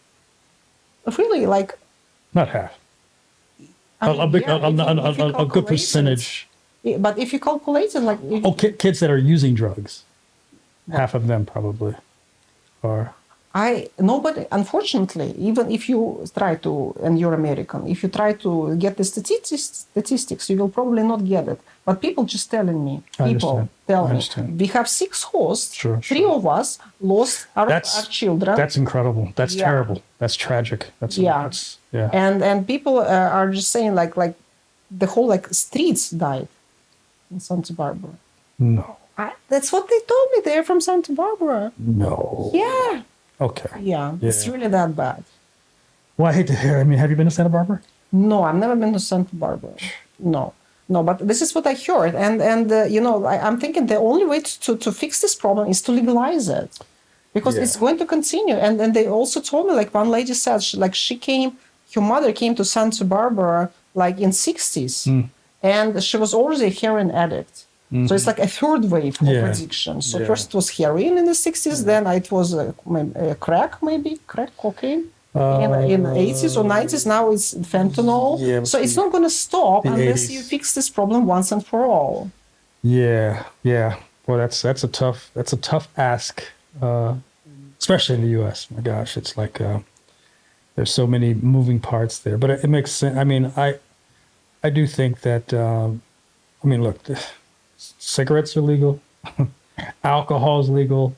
Really, like... Not half. I mean, A good percentage. But if you calculate it, like... Kids that are using drugs. Half of them probably are. Nobody, unfortunately, even if you try to, and you're American, if you try to get the statistics, you will probably not get it. But people just telling me, people tell me, we have 6 hosts, 3 of us lost our children. That's incredible. That's terrible. That's tragic. That's And people are just saying like the whole like streets died in Santa Barbara. No. That's what they told me. They're from Santa Barbara. No. Yeah. Okay. Yeah, it's really that bad. Well, I hate to hear. I mean, have you been to Santa Barbara? No, I've never been to Santa Barbara. No, but this is what I heard. And I'm thinking the only way to fix this problem is to legalize it. Because it's going to continue. And then they also told me, like one lady said, her mother came to Santa Barbara like in 60s. And she was already a heroin addict. So it's like a third wave of addiction. So first it was heroin in the 60s, then it was crack, cocaine. In the 80s or 90s, now it's fentanyl. So it's not going to stop unless you fix this problem once and for all. Yeah. Well, that's a tough ask, especially in the U.S. My gosh, it's like there's so many moving parts there. But it makes sense. I mean, I do think that. Look. Cigarettes are legal, alcohol is legal,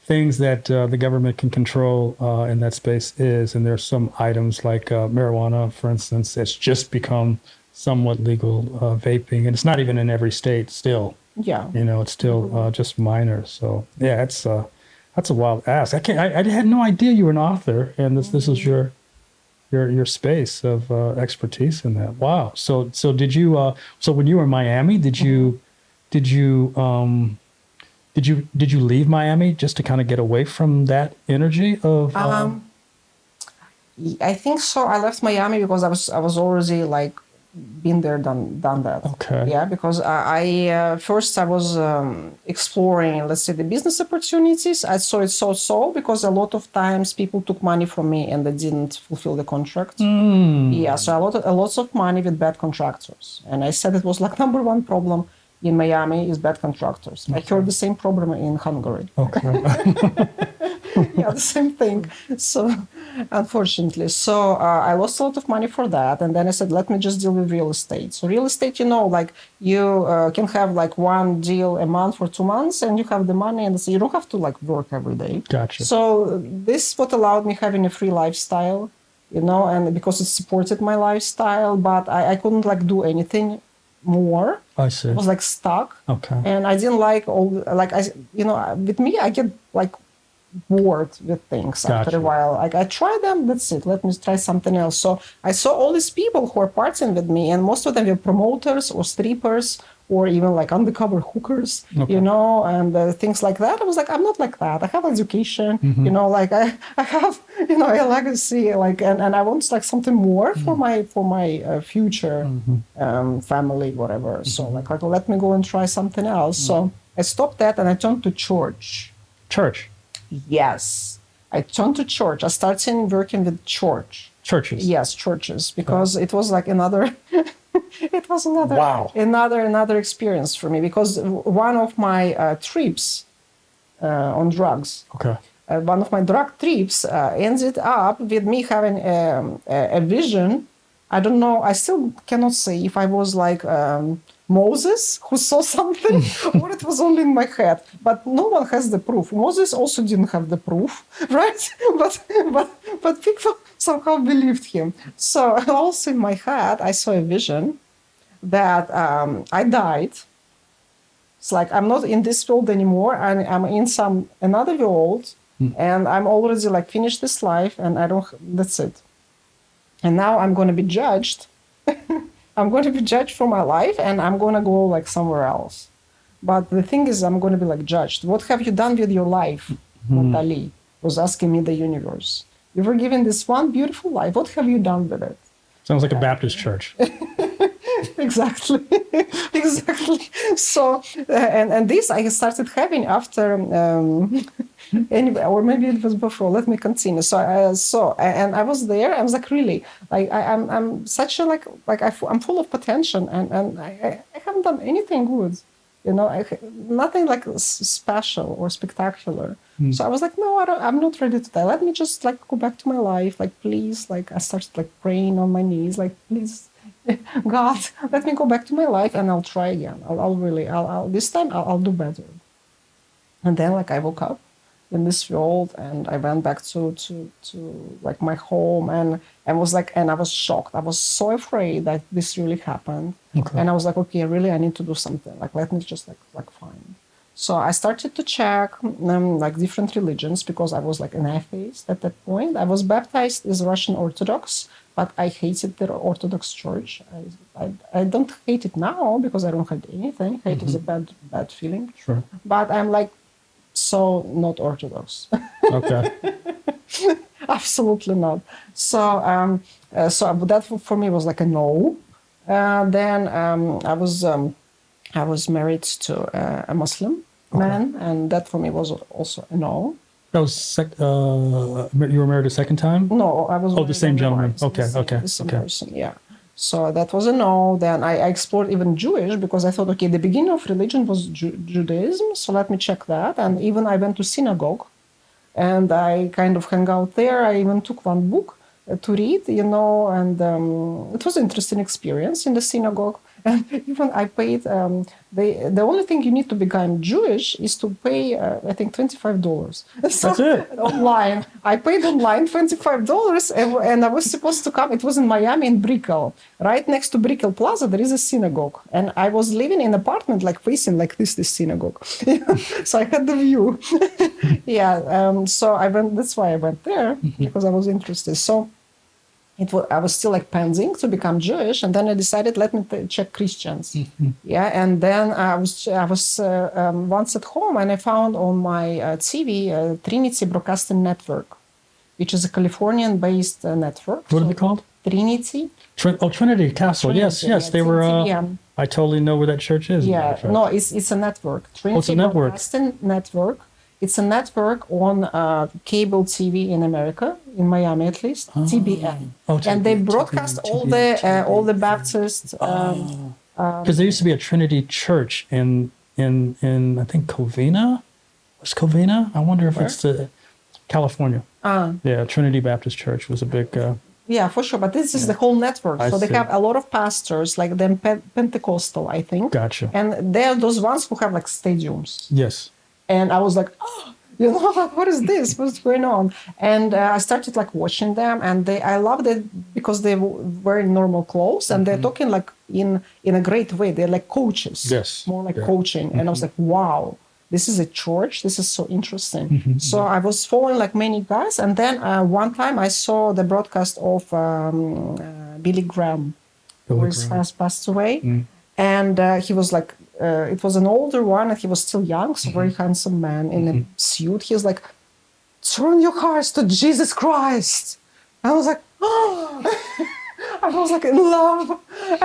things that the government can control in that space is, and there's some items like marijuana, for instance, it's just become somewhat legal, vaping, and it's not even in every state still. Yeah. It's still just minor. So yeah, that's a wild ask. I had no idea you were an author, and this is your space of expertise in that. Wow. So did you? So when you were in Miami, did you leave Miami just to kind of get away from that energy of? I think so. I left Miami because I was already like been there, done that. Okay. Yeah, because I first I was exploring, let's say, the business opportunities. I saw it so because a lot of times people took money from me and they didn't fulfill the contract. Yeah, so a lots of money with bad contractors, and I said it was like number one problem in Miami is bad contractors. Okay. I heard the same problem in Hungary. Okay. Yeah, the same thing. So, unfortunately. So, I lost a lot of money for that. And then I said, let me just deal with real estate. So, real estate, like you can have like one deal a month for 2 months and you have the money and so you don't have to like work every day. Gotcha. So, this is what allowed me having a free lifestyle, and because it supported my lifestyle, but I couldn't like do anything more. I see. I was like stuck. Okay. And I didn't like with me, I get like bored with things after a while. Like I try them, that's it. Let me try something else. So I saw all these people who are partying with me, and most of them were promoters or strippers or even like undercover hookers, and things like that. I was like, I'm not like that. I have education, like I have, a legacy, like, and I want like something more for my future family, whatever. So like, let me go and try something else. So I stopped that and I turned to church. Church? Yes. I turned to church. I started working with churches. Yes, churches, because it was like another... It was another experience for me, because one of my trips on drugs, one of my drug trips ended up with me having a vision. I don't know, I still cannot say if I was like Moses who saw something or it was only in my head, but no one has the proof. Moses also didn't have the proof, right? But people somehow believed him. So also in my head, I saw a vision that I died It's like I'm not in this world anymore. I'm in some another world, and I'm already like finished this life, and I don't. That's it. And now I'm going to be judged. I'm going to be judged for my life, and I'm going to go like somewhere else. But the thing is, I'm going to be like judged. What have you done with your life? Natali was asking me the universe. You were given this one beautiful life. What have you done with it? Sounds like a Baptist church. Exactly. Exactly. So and this I started having after anyway, or maybe it was before. Let me continue. And I was there. I was like, really, like I'm such a I'm full of potential, and I haven't done anything good. Nothing like special or spectacular. So I was like, no, I'm not ready to die. Let me just like go back to my life. Like, please, like I started like praying on my knees. Like, please, God, let me go back to my life, and I'll try again. I'll this time I'll do better. And then like I woke up in this world, and I went back to like my home, and I was shocked. I was so afraid that this really happened. Okay. And I was like, okay, really, I need to do something. Like, let me just like find. So I started to check like different religions, because I was like an atheist at that point. I was baptized as Russian Orthodox, but I hated the Orthodox Church. I don't hate it now, because I don't hate anything. Hate is a bad feeling. Sure. But I'm like so not Orthodox. Okay. Absolutely not. So that for me was like a no. Then I was married to a Muslim man, and that for me was also a no. That was you were married a second time? No, I was. Oh, the same gentleman. once, Okay, the same person, yeah. So that was a no. Then I explored even Jewish, because I thought, okay, the beginning of religion was Judaism, so let me check that. And even I went to synagogue, and I kind of hung out there. I even took one book to read, and it was an interesting experience in the synagogue. And even I paid, the only thing you need to become Jewish is to pay, I think, $25. So That's it. online. I paid online $25, and I was supposed to come. It was in Miami, in Brickell. Right next to Brickell Plaza, there is a synagogue. And I was living in an apartment, like facing like this synagogue. So I had the view. Yeah. So I went, that's why I went there, because I was interested. So I was still like pending to become Jewish, and then I decided, let me check Christians. Yeah, and then I was once at home, and I found on my TV Trinity Broadcasting Network, which is a Californian-based network. What are they called? Trinity. Trinity Castle. Trinity, Yes. yeah, They were. TBN. I totally know where that church is. Yeah, no, it's a network. Trinity it's a network. Broadcasting Network. It's a network on cable TV in America, in Miami at least, TBN. Oh, and they broadcast all the Baptist. Because there used to be a Trinity Church in I think Covina. Was Covina? I wonder if it's California. Yeah, Trinity Baptist Church was a big. Yeah, for sure. But this is the whole network. I so they see. have a lot of pastors, like them Pentecostal, I think. Gotcha. And they're those ones who have like stadiums. Yes. And I was like, oh, what is this? What's going on? And I started like watching them, and I loved it because they were wearing normal clothes, and they're talking like in a great way. They're like coaches. Yes. More like coaching. And I was like, wow, this is a church. This is so interesting. So I was following like many guys, and then one time I saw the broadcast of Billy Graham, who has passed away, and he was like. It was an older one, and he was still young, so very handsome man in a suit. He was like, turn your hearts to Jesus Christ. I was like, oh. I was like in love.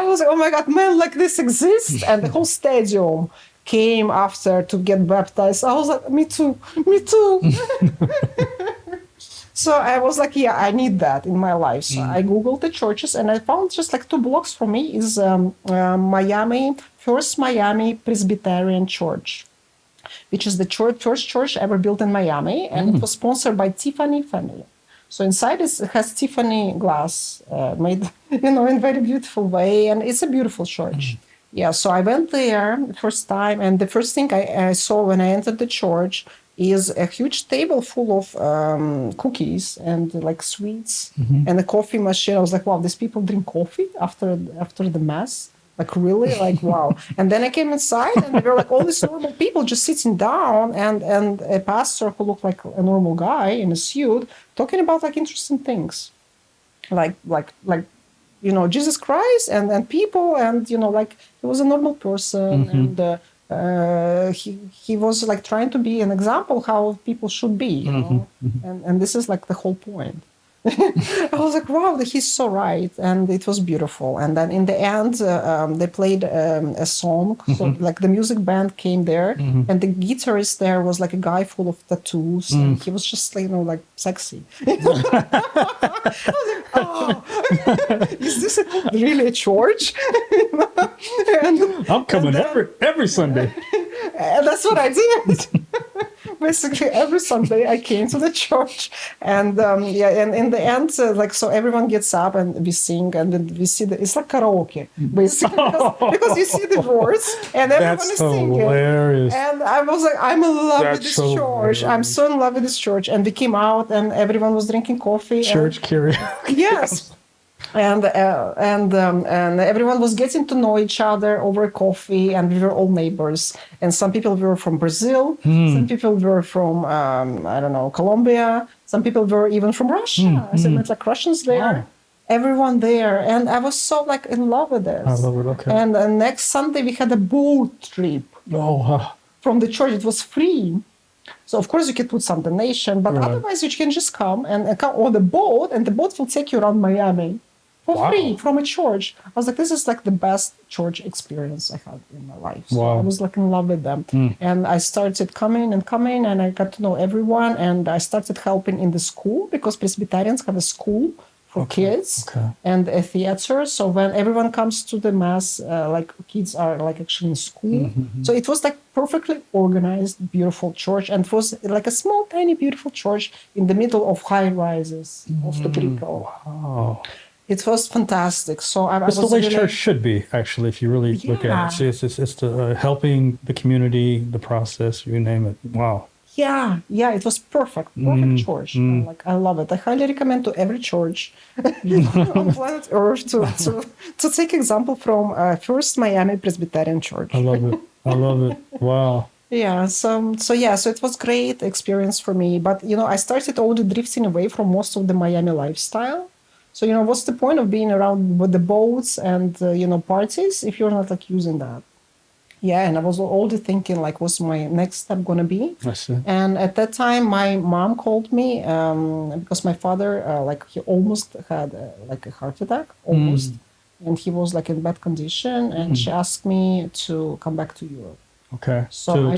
I was like, oh my God, men like this exist. And the whole stadium came after to get baptized. I was like, me too. So I was like, yeah, I need that in my life. So I Googled the churches, and I found just like 2 blocks from me is First Miami Presbyterian Church, which is the first church ever built in Miami, and it was sponsored by Tiffany family. So inside it has Tiffany glass made, in very beautiful way, and it's a beautiful church. Yeah, so I went there the first time, and the first thing I saw when I entered the church is a huge table full of cookies and like sweets and a coffee machine. I was like, wow, these people drink coffee after the mass. Like really, like wow. And then I came inside, and there were like all these normal people just sitting down, and a pastor who looked like a normal guy in a suit talking about like interesting things, like Jesus Christ and people, and like he was a normal person, and he was like trying to be an example how people should be, and this is like the whole point. I was like, wow, he's so right, and it was beautiful. And then in the end, they played a song. So like the music band came there, and the guitarist there was like a guy full of tattoos, and he was just like sexy. I was like, oh, is this really a church? I'm coming every Sunday. And that's what I did. Basically, every Sunday I came to the church, and and in the end, so everyone gets up and we sing, and then we see it's like karaoke, basically, because you see the words and everyone is singing. Hilarious. And I was like, I'm in love with this church. Hilarious. I'm so in love with this church. And we came out, and everyone was drinking coffee. Church karaoke. Yes. And everyone was getting to know each other over coffee, and we were all neighbors. And some people were from Brazil, some people were from I don't know, Colombia, some people were even from Russia. So I met like Russians there. Wow. Everyone there, and I was so like in love with this. I love it. Okay. And next Sunday we had a boat trip. From the church. It was free. So of course you can put some donation, but otherwise you can just come and come on the boat, and the boat will take you around Miami. For free from a church. I was like, this is like the best church experience I had in my life. So I was like in love with them. And I started coming, and I got to know everyone, and I started helping in the school, because Presbyterians have a school for kids and a theater. So when everyone comes to the mass, like kids are like actually in school. So it was like perfectly organized, beautiful church, and it was like a small, tiny, beautiful church in the middle of high rises of the people. Wow. It was fantastic. So it's the way church should be, actually, if you really look at it. It's the helping the community, the process, you name it. Wow. Yeah, it was perfect church. Like I love it. I highly recommend to every church on planet Earth to take example from First Miami Presbyterian Church. I love it. Wow. Yeah, so it was great experience for me. But I started already drifting away from most of the Miami lifestyle. So, what's the point of being around with the boats and, parties if you're not like using that? Yeah, and I was already thinking like, what's my next step going to be? I see. And at that time, my mom called me because my father, he almost had like a heart attack, almost. And he was like in bad condition. And she asked me to come back to Europe. Okay. So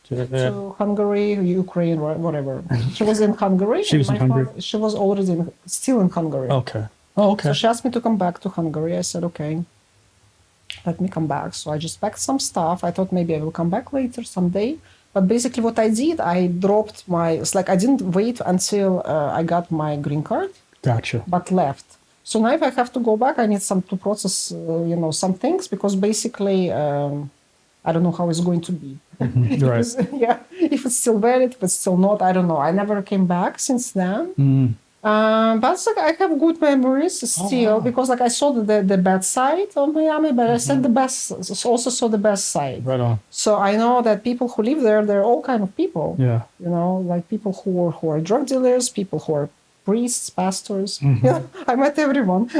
to Hungary, Ukraine, whatever. She was in Hungary. She was in Hungary. She was already still in Hungary. Okay. Oh, okay. So she asked me to come back to Hungary. I said, okay, let me come back. So I just packed some stuff. I thought maybe I will come back later someday. But basically what I did, I dropped it's like I didn't wait until I got my green card. Gotcha. But left. So now if I have to go back, I need to process, some things, because basically I don't know how it's going to be. Right. If it's still valid, if it's still not, I don't know. I never came back since then. But I have good memories still, because I saw the bad side of Miami, but I said also saw the best side. Right on. So I know that people who live there, they're all kind of people. Yeah. Like people who are drug dealers, people who are priests, pastors. I met everyone.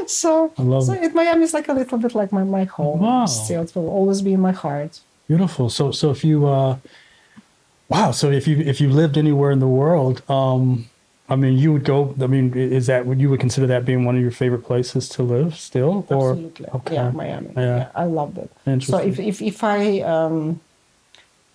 So Miami is like a little bit like my home. Wow. Still, it will always be in my heart. Beautiful. So if you so if you lived anywhere in the world, you would go. Would you consider that being one of your favorite places to live still? Or absolutely. Okay. Yeah, Miami. Yeah, I loved it. So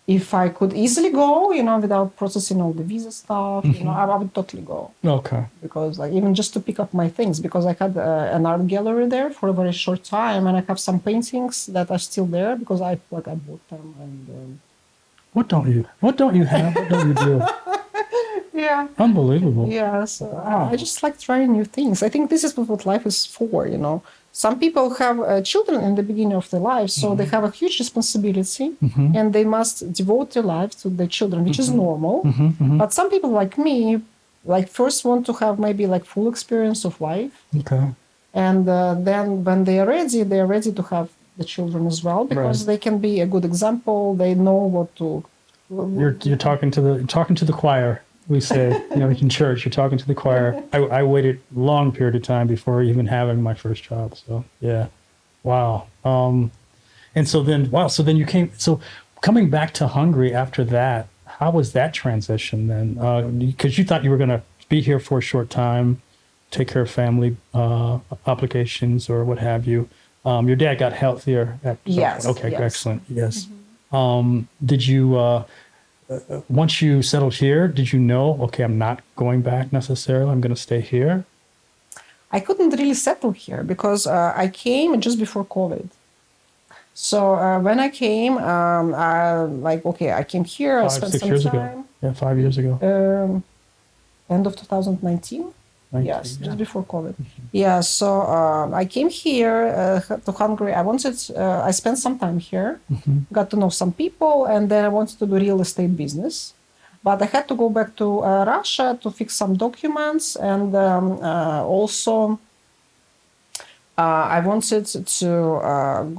if I could easily go, without processing all the visa stuff, I would totally go. Okay. Because even just to pick up my things, because I had an art gallery there for a very short time, and I have some paintings that are still there because I bought them. And what don't you have? What don't you do? Yeah. Unbelievable. Yeah. So I just like trying new things. I think this is what life is for, Some people have children in the beginning of their lives, so they have a huge responsibility, and they must devote their life to their children, which is normal. But some people like me, first want to have maybe full experience of life. Okay. And then when they're ready to have the children as well, because Right. they can be a good example. They know what to. You're talking to the choir. We say, in church, you're talking to the choir. I waited a long period of time before even having my first job. So yeah, wow. And so then, wow. So then you came. So coming back to Hungary after that, how was that transition then? Because you thought you were going to be here for a short time, take care of family obligations or what have you. Your dad got healthier at some Yes, point. Okay, yes. excellent. Yes. Did you? Once you settled here, did you know, okay, I'm not going back necessarily. I'm going to stay here? I couldn't really settle here because I came just before COVID. So when I came, I came here. I Five, spent 6 some years time. ago. Yeah, 5 years ago. End of 2019. 19, Yes, yeah. just before COVID. Yeah, so I came here to Hungary. I spent some time here, got to know some people, and then I wanted to do real estate business. But I had to go back to Russia to fix some documents, and also I wanted to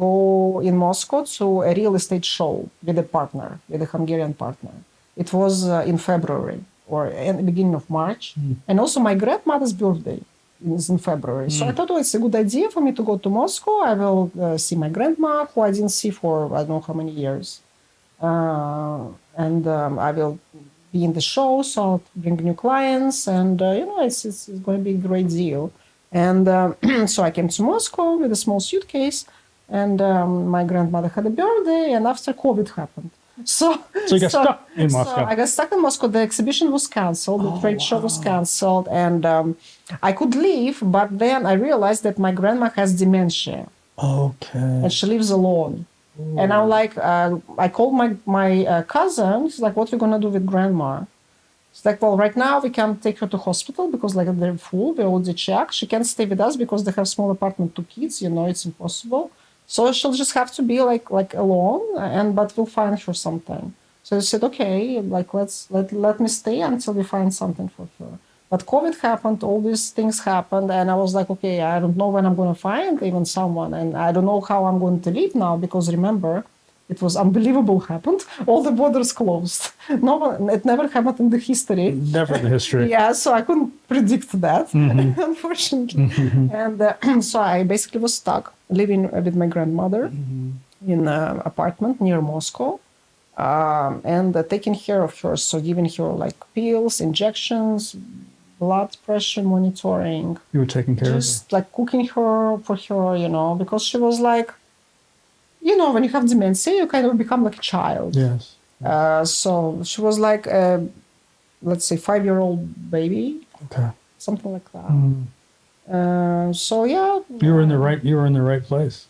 go in Moscow to a real estate show with a partner, with a Hungarian partner. It was in February or in the beginning of March. And also my grandmother's birthday is in February. So I thought, it's a good idea for me to go to Moscow. I will see my grandma, who I didn't see for I don't know how many years. And I will be in the show, so I'll bring new clients. And, it's going to be a great deal. And so I came to Moscow with a small suitcase. And my grandmother had a birthday. And after COVID happened. So you got stuck in Moscow. So I got stuck in Moscow. The exhibition was canceled. The trade show was canceled. And I could leave. But then I realized that my grandma has dementia. Okay. And she lives alone. And I'm like, I called my cousin. She's like, what are we going to do with grandma? It's like, well, right now we can't take her to hospital because they're full. We already checked. She can't stay with us because they have small apartment, 2 kids. It's impossible. So she'll just have to be like alone. But we'll find her sometime. So I said, okay, let me stay until we find something for her. But COVID happened, all these things happened, and I was like, okay, I don't know when I'm going to find even someone, and I don't know how I'm going to live now, because remember, it was unbelievable happened. All the borders closed. It never happened in the history. Never in the history. Yeah, so I couldn't predict that, unfortunately. And so I basically was stuck living with my grandmother in an apartment near Moscow. And taking care of her, so giving her like pills, injections, blood pressure monitoring. You were taking care of her. Just like cooking for her, because she was like, when you have dementia, you kind of become like a child. Yes. So she was like, let's say, 5-year-old baby, Okay. something like that. So yeah. You were in the right place.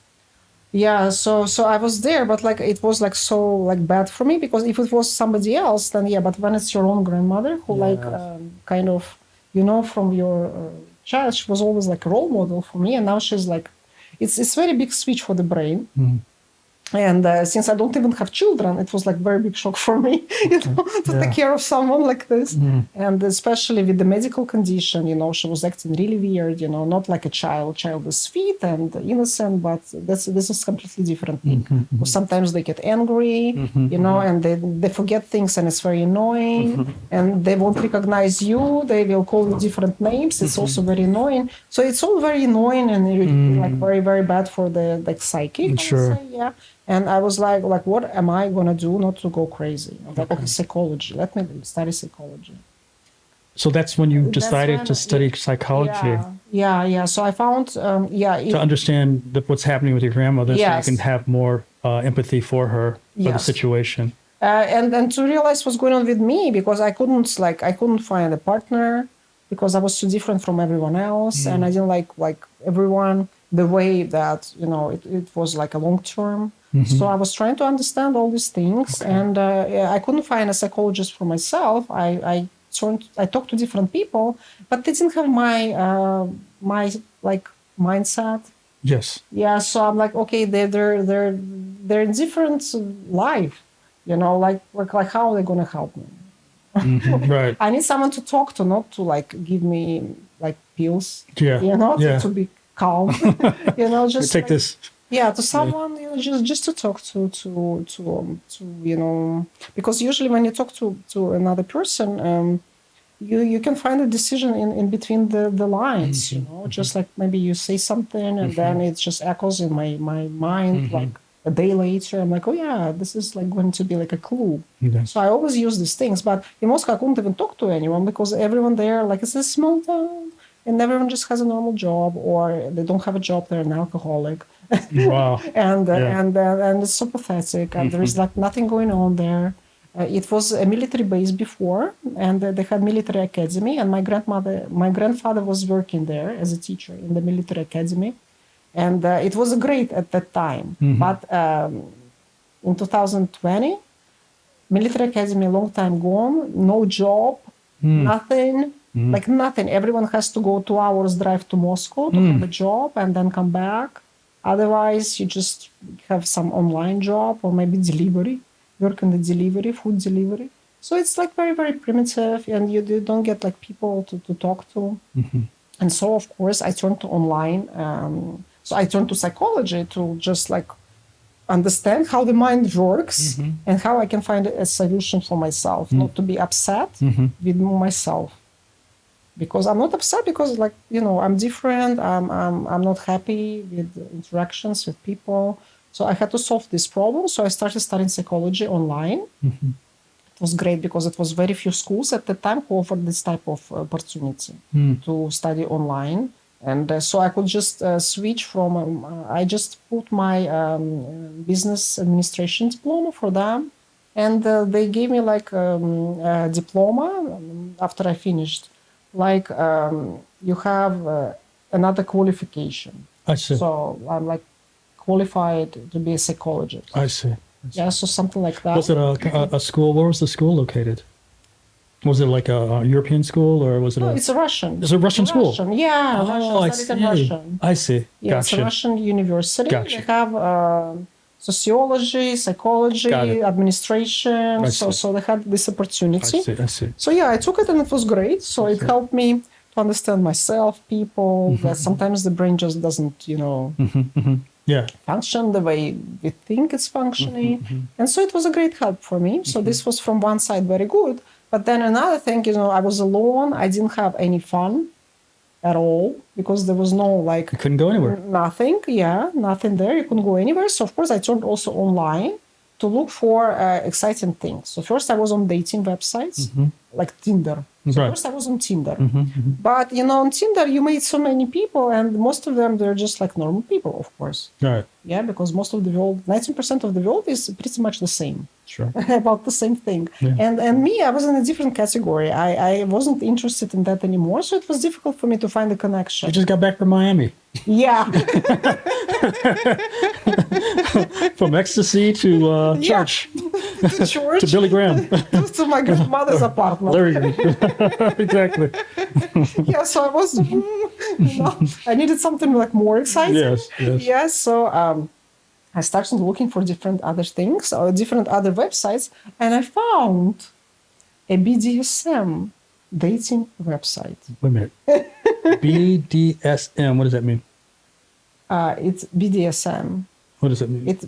Yeah, so I was there, but it was so bad for me, because if it was somebody else, then yeah. But when it's your own grandmother, who kind of from your child, she was always like a role model for me, and now she's like, it's very big switch for the brain. And since I don't even have children, it was like very big shock for me, to take care of someone like this. And especially with the medical condition, she was acting really weird, not like a child. Child is sweet and innocent, but this is completely different thing. Sometimes they get angry, and they forget things, and it's very annoying. And they won't recognize you. They will call you different names. It's also very annoying. So it's all very annoying and very, very bad for the psyche. Sure. I would say, yeah. And I was like, what am I going to do not to go crazy? I'm like, okay, psychology. Let me study psychology. So that's when you decided to study psychology. Yeah. So I found, to understand what's happening with your grandmother, so you can have more empathy for her, for the situation. And to realize what's going on with me, because I couldn't find a partner, because I was too different from everyone else. And I didn't like everyone the way that, it was like a long term. So I was trying to understand all these things, and I couldn't find a psychologist for myself. I talked to different people, but they didn't have my mindset. Yes. Yeah. So I'm like, okay, they're in different life, like how are they gonna help me? I need someone to talk to, not to give me pills. Yeah. To be calm, just Take like, this. yeah, to someone, just to talk because usually when you talk to another person, you can find a decision in between the lines, just like maybe you say something and then it just echoes in my mind like a day later. I'm like, oh yeah, this is like going to be like a clue. Okay. So I always use these things. But in Moscow, I couldn't even talk to anyone because everyone there, like, it's a small town and everyone just has a normal job, or they don't have a job, they're an alcoholic. Wow. and Yeah. and it's so pathetic, and there is like nothing going on there. It was a military base before, and they had military academy, and my grandfather was working there as a teacher in the military academy, and it was great at that time. But in 2020, military academy, long time gone, no job, nothing. Like nothing. Everyone has to go 2 hours drive to Moscow to have a job and then come back. Otherwise, you just have some online job or maybe delivery, work in the delivery, food delivery. So it's like very, very primitive, and you don't get like people to talk to. And so, of course, I turned to online. So I turned to psychology to just like understand how the mind works and how I can find a solution for myself, not to be upset with myself. Because I'm not upset because, like, I'm different. I'm not happy with interactions with people. So I had to solve this problem. So I started studying psychology online. It was great because it was very few schools at the time who offered this type of opportunity to study online. And so I could just switch from, I just put my business administration diploma for them. And they gave me like a diploma after I finished. Like you have another qualification. I see. So I'm like qualified to be a psychologist. I see. Yeah, so something like that. Was it a school? Where was the school located? Was it like a European school, or was it No, a? it's a Russian. It's a Russian school. Russian. Yeah, Oh, I Russian. Studied in see. Russian. I see. Yeah, it's a Gotcha. Russian university. Gotcha. They have sociology, psychology, Got it. administration. I So see. they had this I opportunity. see. I see. So yeah, I took it and it was great. So it helped me to understand myself, people. That sometimes the brain just doesn't, Yeah. function the way we think it's functioning. And so it was a great help for me. So this was from one side very good. But then another thing, I was alone. I didn't have any fun at all because there was no like You couldn't go anywhere. nothing. Yeah, nothing there. You couldn't go anywhere. So of course I turned also online to look for exciting things. So first I was on dating websites like Tinder. So Right. first I was on Tinder. But on Tinder you meet so many people, and most of them they're just like normal people, of course. Right. Yeah, because most of the world, 19% of the world is pretty much the same. Sure. About the same thing. Yeah. And me, I was in a different category. I wasn't interested in that anymore, so it was difficult for me to find a connection. You just got back from Miami. Yeah. From ecstasy to church To church, to Billy Graham. to my grandmother's apartment. There you go. Exactly. Yeah, so I was, I needed something like more exciting. Yes. Yes. Yeah, so I started looking for different other things or different other websites, and I found a BDSM dating website. Wait a minute. BDSM. What does that mean? It's BDSM. What does that mean? It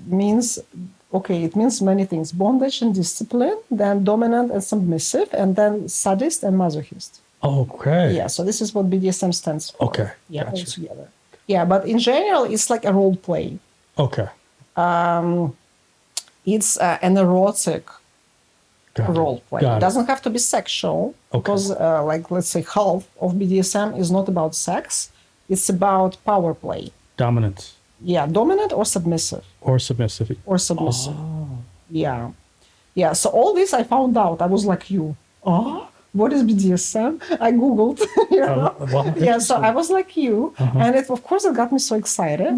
means many things: bondage and discipline, then dominant and submissive, and then sadist and masochist. Okay. Yeah, so this is what BDSM stands for. Okay, Yeah, gotcha. all together. Yeah, but in general, it's like a role play. Okay. It's an erotic Got it. role play. Got It it. doesn't have to be sexual because, like, let's say half of BDSM is not about sex. It's about power play. Dominance Yeah, dominant or submissive. or submissive. Yeah. Yeah, so all this I found out. I was like you. Oh, what is BDSM? I Googled. Well, Yeah, so I was like you. And it, of course, it got me so excited.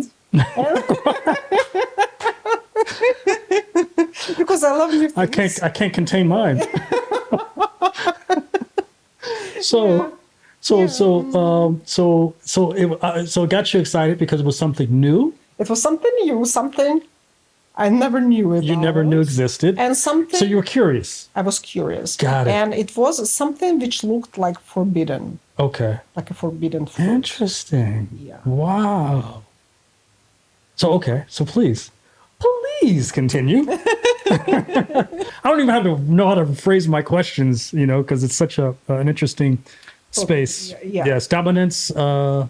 Because I love new things. I can't contain mine. So it got you excited because it was something new. It was something new, something I never knew about. You never knew existed. And something... So you were curious. I was curious. Got it. And it was something which looked like forbidden. Okay. like a forbidden fruit. Interesting. Yeah. Wow. So, okay. So please continue. I don't even have to know how to phrase my questions, because it's such an interesting space. Yeah. Yes. Dominance and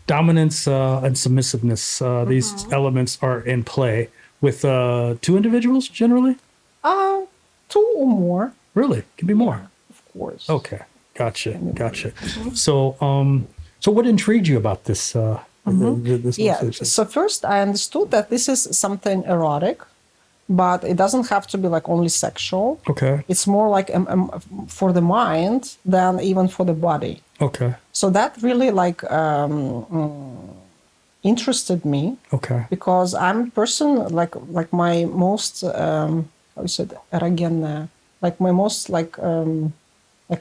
submissiveness. These elements are in play with two individuals generally. Two or more, Really, can be more. of course. Okay, gotcha. So what intrigued you about this? This Yeah. message? So first, I understood that this is something erotic, but it doesn't have to be like only sexual. Okay. It's more like for the mind than even for the body. Okay. So that really like interested me Okay. because I'm a person like my most how you said erogen, like my most like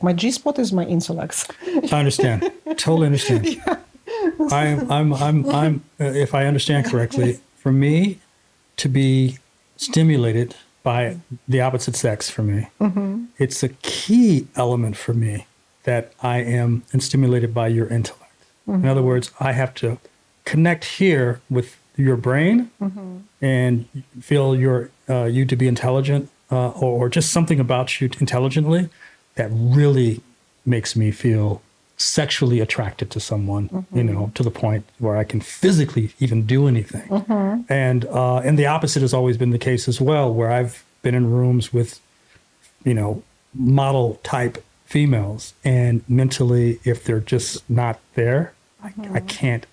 my G spot is my intellect. I understand. Totally understand. Yeah. I'm. If I understand correctly, for me to be stimulated by the opposite sex, for me, it's a key element for me that I am stimulated by your intellect. In other words, I have to connect here with your brain and feel you to be intelligent, or just something about you intelligently that really makes me feel sexually attracted to someone, to the point where I can physically even do anything. And the opposite has always been the case as well, where I've been in rooms with, model type females, and mentally, if they're just not there, I can't.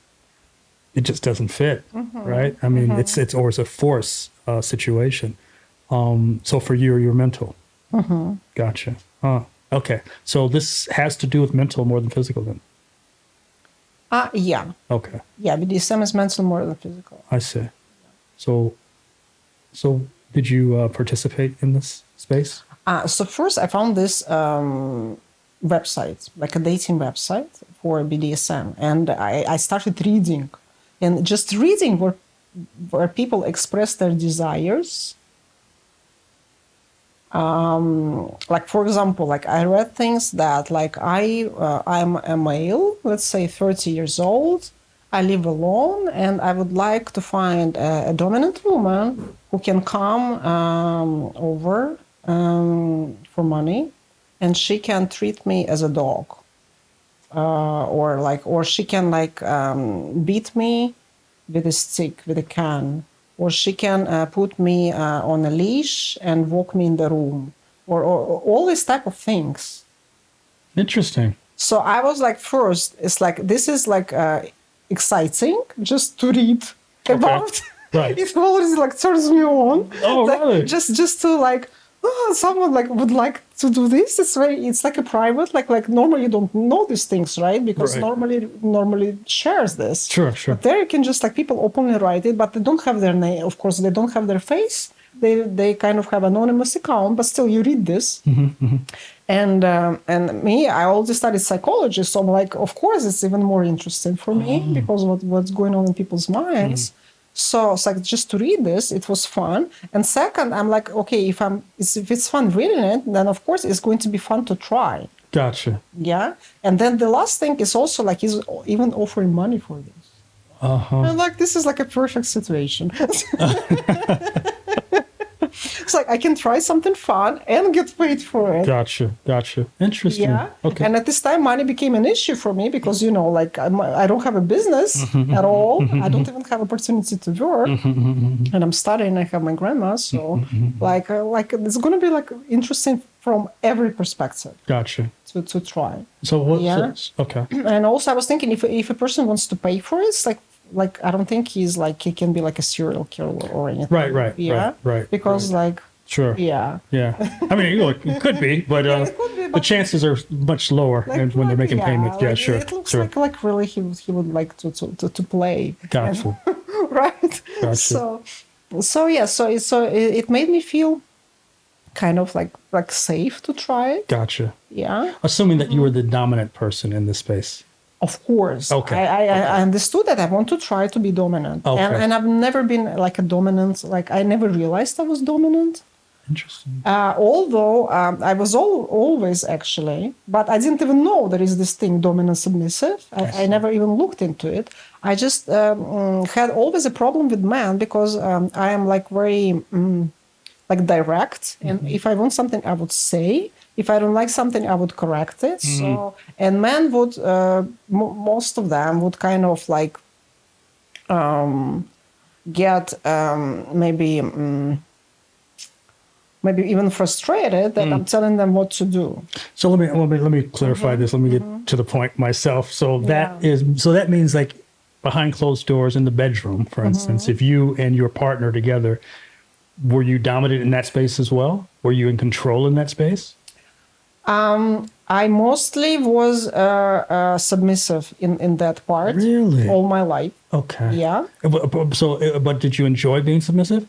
It just doesn't fit, right? I mean, it's always a force situation. So for you, you're mental. Gotcha. Okay. So this has to do with mental more than physical, then. Yeah. Okay. Yeah, BDSM is mental more than physical. I see. So did you participate in this space? So first I found this website, like a dating website for BDSM. And I started reading. And just reading where people express their desires. Like, for example, like I read things that like I'm a male, let's say 30 years old. I live alone and I would like to find a dominant woman who can come over for money, and she can treat me as a dog, or she can beat me with a stick, with a can, or she can put me on a leash and walk me in the room, or all these type of things. Interesting. So I was like, first, it's like this is like exciting just to read about. Right. It already like turns me on. Oh, like, really? Just to like, someone like would like to do this. It's like a private, like normally you don't know these things, right? Because normally shares this. Sure. But there you can just like people openly write it, but they don't have their name. Of course, they don't have their face. They kind of have anonymous account, but still you read this. And me, I already studied psychology, so I'm like, of course, it's even more interesting for me because what's going on in people's minds. So it's like just to read this, it was fun. And second, I'm like, okay, if it's fun reading it, then of course it's going to be fun to try. Gotcha. Yeah. And then the last thing is also like he's even offering money for this. And like this is like a perfect situation. It's like I can try something fun and get paid for it. Gotcha. Interesting. Yeah. Okay. And at this time, money became an issue for me because, like I don't have a business at all. I don't even have opportunity to work. And I'm studying. I have my grandma. So like it's going to be like interesting from every perspective. Gotcha. To try. So what? Yeah. Okay. And also I was thinking if a person wants to pay for it, it's like I don't think he can be like a serial killer or anything. Right. Yeah. Right. Because like. Sure. Yeah. I mean, it could be, but it could be, the chances are much lower when they're making payments. Yeah, sure. It looks like really he would like to play. Gotcha. Right. Gotcha. So it made me feel kind of like safe to try it. Gotcha. Yeah. Assuming that you were the dominant person in this space. Of course. Okay. I understood that I want to try to be dominant. Okay. And I've never been like a dominant, like I never realized I was dominant. Interesting. Although I was always actually, but I didn't even know there is this thing, dominant submissive. I never even looked into it. I just had always a problem with men because I am like very like direct, and if I want something, I would say. If I don't like something, I would correct it. So, and men would, most of them would kind of like get maybe even frustrated that I'm telling them what to do. So let me clarify this. Let me get to the point myself. So that means like behind closed doors in the bedroom, for instance, if you and your partner together, were you dominant in that space as well? Were you in control in that space? I mostly was submissive in that part. Really? All my life. Okay. Yeah. So, but did you enjoy being submissive?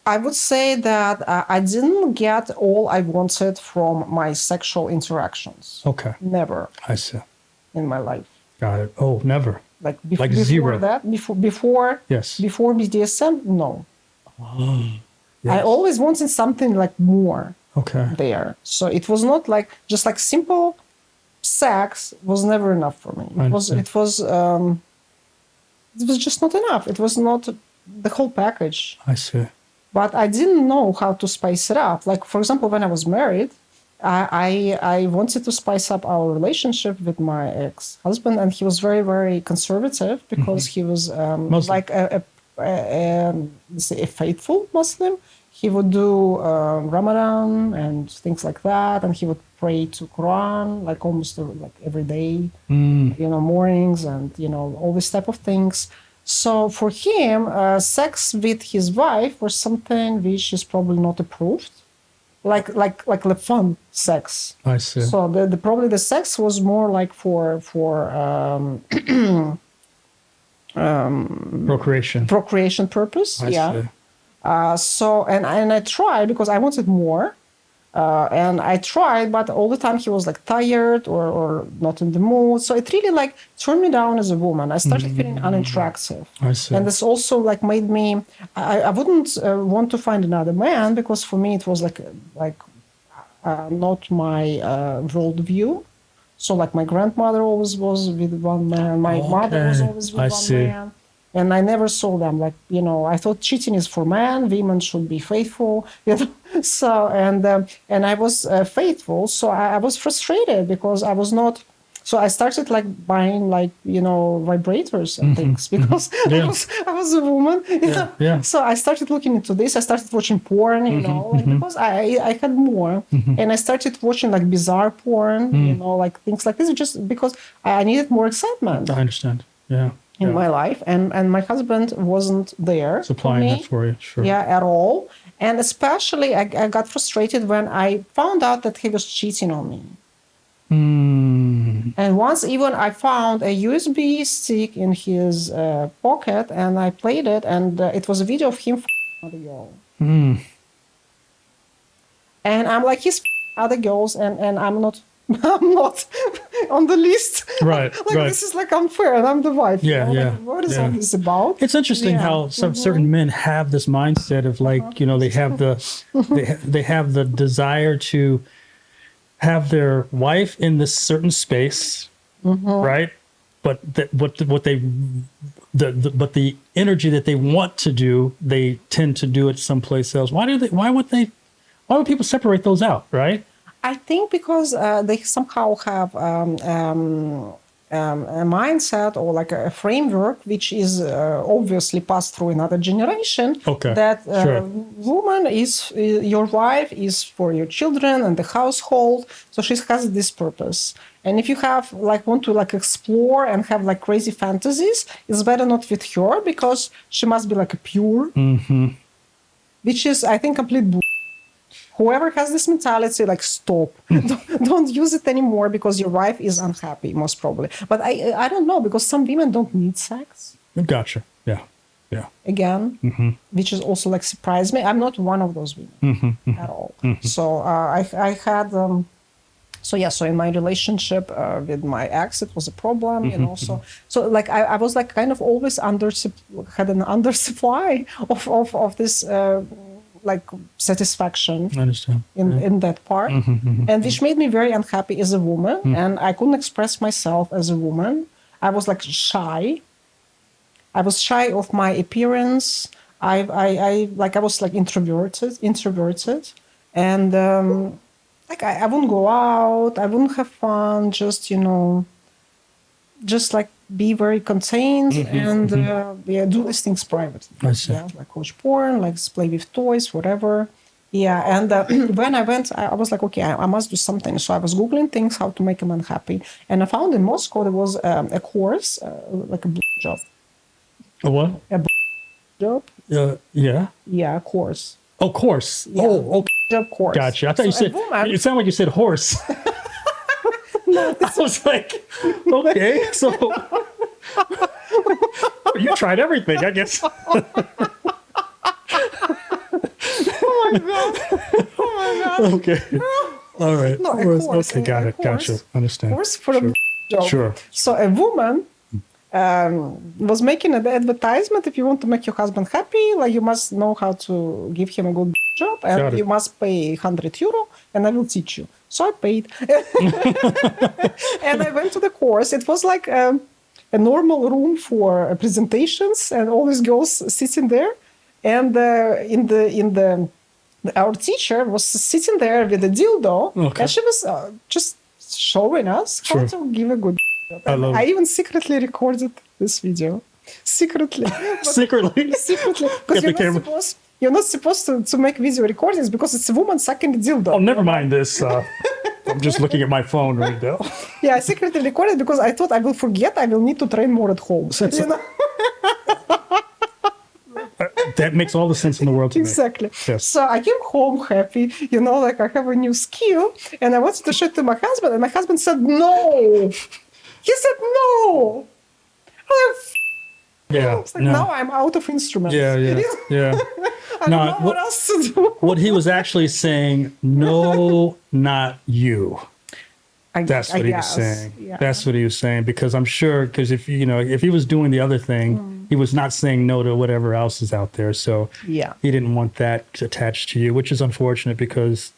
I would say that I didn't get all I wanted from my sexual interactions. Okay. Never I see. in my life. Got it. Oh, never. Like Like before zero. that, before Yes. before BDSM, no. Yes. I always wanted something like more Okay. there. So it was not like just like simple sex was never enough for me. I It was just not enough. It was not the whole package. I see. But I didn't know how to spice it up. Like, for example, when I was married, I wanted to spice up our relationship with my ex-husband, and he was very, very conservative because he was like let's say a faithful Muslim. He would do Ramadan and things like that, and he would pray to Quran like almost like every day, mornings, and all this type of things. So for him, sex with his wife was something which is probably not approved, like the fun sex. I see. So the probably the sex was more like for procreation purpose. I see. So and I tried because I wanted more. And I tried, but all the time he was like tired or not in the mood. So it really like turned me down as a woman. I started feeling unattractive. I see. And this also like made me, I wouldn't want to find another man because for me it was like not my worldview. So like my grandmother always was with one man. My mother was always with one man. And I never saw them like, I thought cheating is for men, women should be faithful. So, and I was faithful. So I was frustrated because I was not, so I started like buying like, vibrators and things because I was a woman. So I started looking into this. I started watching porn, because I had more. And I started watching like bizarre porn, like things like this, just because I needed more excitement. I understand. Yeah. In my life, and my husband wasn't there supplying that for you, sure. Yeah, at all. And especially I got frustrated when I found out that he was cheating on me. And once even I found a USB stick in his pocket and I played it, and it was a video of him other girl. And I'm like, he's other girls, and I'm not on the list. Right, This is like unfair, and I'm the wife. Yeah. Like, what is all this about? It's interesting how certain men have this mindset of like, they have they have the desire to have their wife in this certain space, right? But but the energy that they want to do, they tend to do it someplace else. Why would people separate those out, right? I think because they somehow have a mindset or like a framework which is obviously passed through another generation. Okay. That woman is your wife is for your children and the household, so she has this purpose. And if you have want to explore and have crazy fantasies, it's better not with her because she must be a pure, which is I think complete. Whoever has this mentality, stop. Don't use it anymore because your wife is unhappy, most probably. But I don't know, because some women don't need sex. Gotcha. Yeah. Again, which is also surprised me. I'm not one of those women at all. So I had So yeah, so in my relationship with my ex, it was a problem, you know. So like I was like kind of always had an undersupply of this like satisfaction I understand. in that part, and which made me very unhappy as a woman, and I couldn't express myself as a woman. I was like shy. I was shy of my appearance. I was like introverted, and like I wouldn't go out. I wouldn't have fun. Just, you know, just like be very contained and yeah, do these things privately. I see. Yeah, like watch porn, like play with toys, whatever. Yeah, and when I went, I was like, okay, I must do something. So I was Googling things, how to make a man happy. And I found in Moscow there was a course, like a job. A what? A job? Yeah. Yeah, a course. Oh, course. Yeah. Oh, okay. Job course. Gotcha. I thought you So a said, woman- it sounded like you said horse. I was like, okay, so you tried everything, I guess. Oh my God. Okay. All right. No, a Horse. course, Okay, got a it. Gotcha. course. Understand. Course for a job. Sure. So a woman was making an advertisement. If you want to make your husband happy, like you must know how to give him a good job, Got and it. you must pay €100, and I will teach you. So I paid, and I went to the course. It was like a normal room for presentations, and all these girls sitting there, and our teacher was sitting there with a dildo, Okay. and she was just showing us how Sure. to give a good. I love I it. even secretly recorded this video. Secretly. Secretly. Secretly. Get Because the camera. you're not supposed to make video recordings because it's a woman sucking a dildo. Oh, never mind this. I'm just looking at my phone right now. Yeah, I secretly recorded because I thought I will forget. I will need to train more at home. That's- You know? That makes all the sense in the world to me. Exactly. Yes. So I came home happy, you know, like I have a new skill, and I wanted to show it to my husband, and my husband said no. He said no. Yeah. It's like No. now I'm out of instruments. Yeah. I Yeah. don't know what else to do. What he was actually saying, no, not you. That's what he was guess. saying. Yeah. That's what he was saying, because I'm sure, because if if he was doing the other thing, he was not saying no to whatever else is out there. So Yeah. he didn't want that attached to you, which is unfortunate because,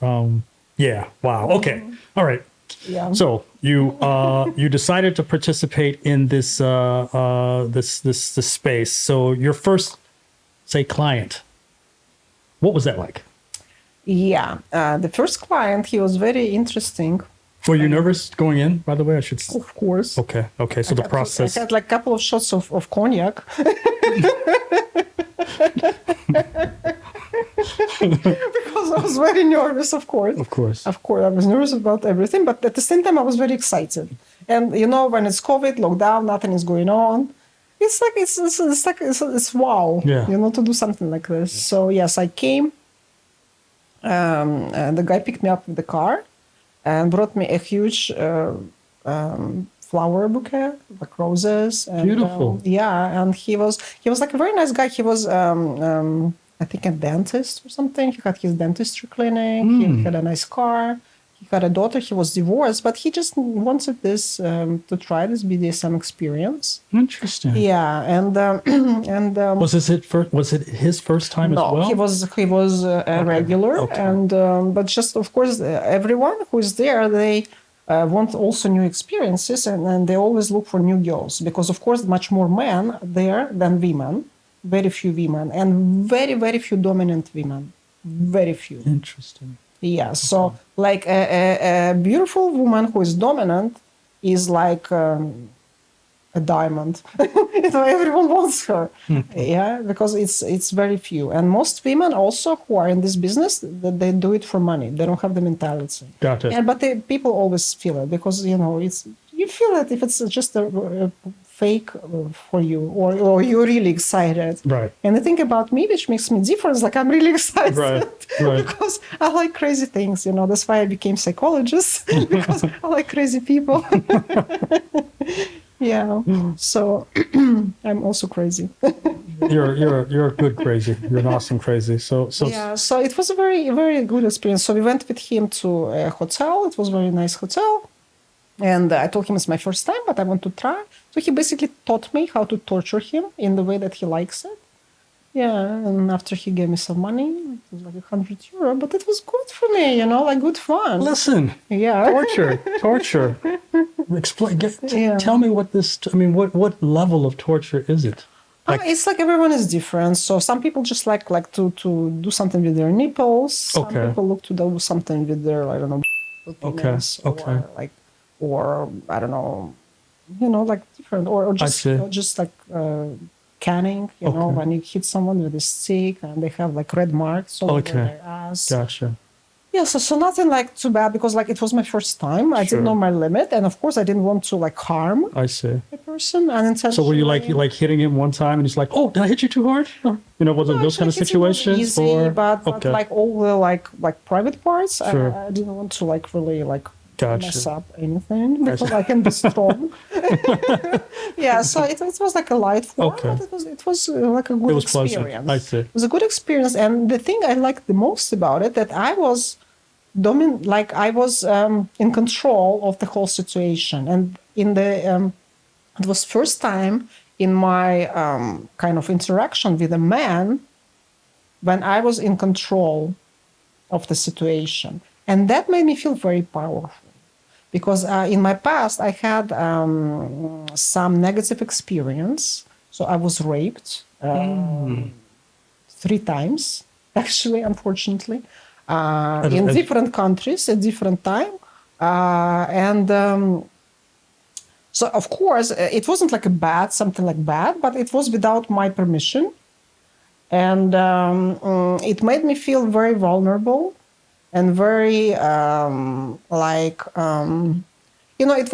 yeah, wow, okay, all right. Yeah. So you you decided to participate in this this space. So your first, say, client, what was that like? Yeah. The first client, he was very interesting. Were you nervous going in? By the way, I should. Of course. Okay. Okay. So the process. I had like a couple of shots of cognac. Because I was very nervous, of course. Of course. Of course, I was nervous about everything, but at the same time, I was very excited. And you know, when it's COVID, lockdown, nothing is going on. It's like it's wow. Yeah. You know, to do something like this. So yes, I came. And the guy picked me up with the car, and brought me a huge flower bouquet, like roses. And, Beautiful. yeah, and he was like a very nice guy. He was I think a dentist or something. He had his dentistry clinic. He had a nice car. He had a daughter. He was divorced, but he just wanted this to try this BDSM experience. Interesting. Yeah, and Was it his first time no, as well? he was a regular, Okay. and but just of course everyone who is there, they want also new experiences, and they always look for new girls because of course much more men there than women, very few women, and very few dominant women, very few. Interesting. Yeah, so like a beautiful woman who is dominant is like a diamond. You know, everyone wants her. Yeah, because it's very few, and most women also who are in this business, they do it for money. They don't have the mentality. Got it. And but people always feel it because you know you feel it if it's just a fake for you or you're really excited. Right. And the thing about me, which makes me different, like I'm really excited. Right. Because I like crazy things, you know. That's why I became psychologist because I like crazy people. Yeah. So I'm also crazy. You're a good crazy. You're an awesome crazy. So Yeah, so it was a very, very good experience. So we went with him to a hotel. It was a very nice hotel. And I told him it's my first time, but I want to try. So he basically taught me how to torture him in the way that he likes it. Yeah, and after he gave me some money, it was like €100, but it was good for me, like good fun. listen, Yeah. torture. Explain. Yeah. Tell me what this. I mean, what level of torture is it? It's like everyone is different. So some people just like to do something with their nipples. Some Okay. people look to do something with their, I don't know, penis, okay. or I don't know, like different, or just see. just like canning. Okay. When you hit someone with a stick and they have like red marks all over their ass. Gotcha. Yeah, so nothing like too bad because like it was my first time. I Sure. didn't know my limit, and of course I didn't want to like harm I see. a person unintentionally. So were you like hitting him one time and he's like, "Oh, did I hit you too hard?" Was it those kind of situations? Easy, but okay. like all the like private parts, Sure. I didn't want to like really like Gotcha. mess up anything because I can be strong. Yeah, so it was like a light form, Okay. but it was like a good It was pleasant. experience. I see. It was a good experience, and the thing I liked the most about it that I was I was in control of the whole situation, and it was first time in my kind of interaction with a man when I was in control of the situation, and that made me feel very powerful because in my past I had some negative experience. So I was raped 3 times, actually, unfortunately. In different countries at different time. So, of course, it wasn't like something like bad, but it was without my permission. And it made me feel very vulnerable and very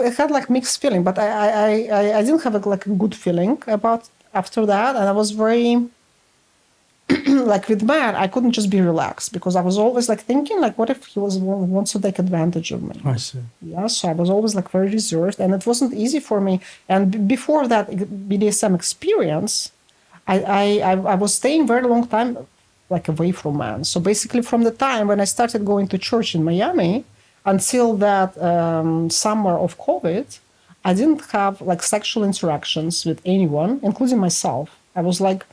it had like mixed feeling, but I didn't have like a good feeling about after that. And I was very... like with man, I couldn't just be relaxed because I was always like thinking like, what if he wants to take advantage of me? I see. Yeah, so I was always like very reserved, and it wasn't easy for me. And before that BDSM experience, I was staying very long time like away from man. So basically, from the time when I started going to church in Miami until that summer of COVID, I didn't have like sexual interactions with anyone, including myself. I was like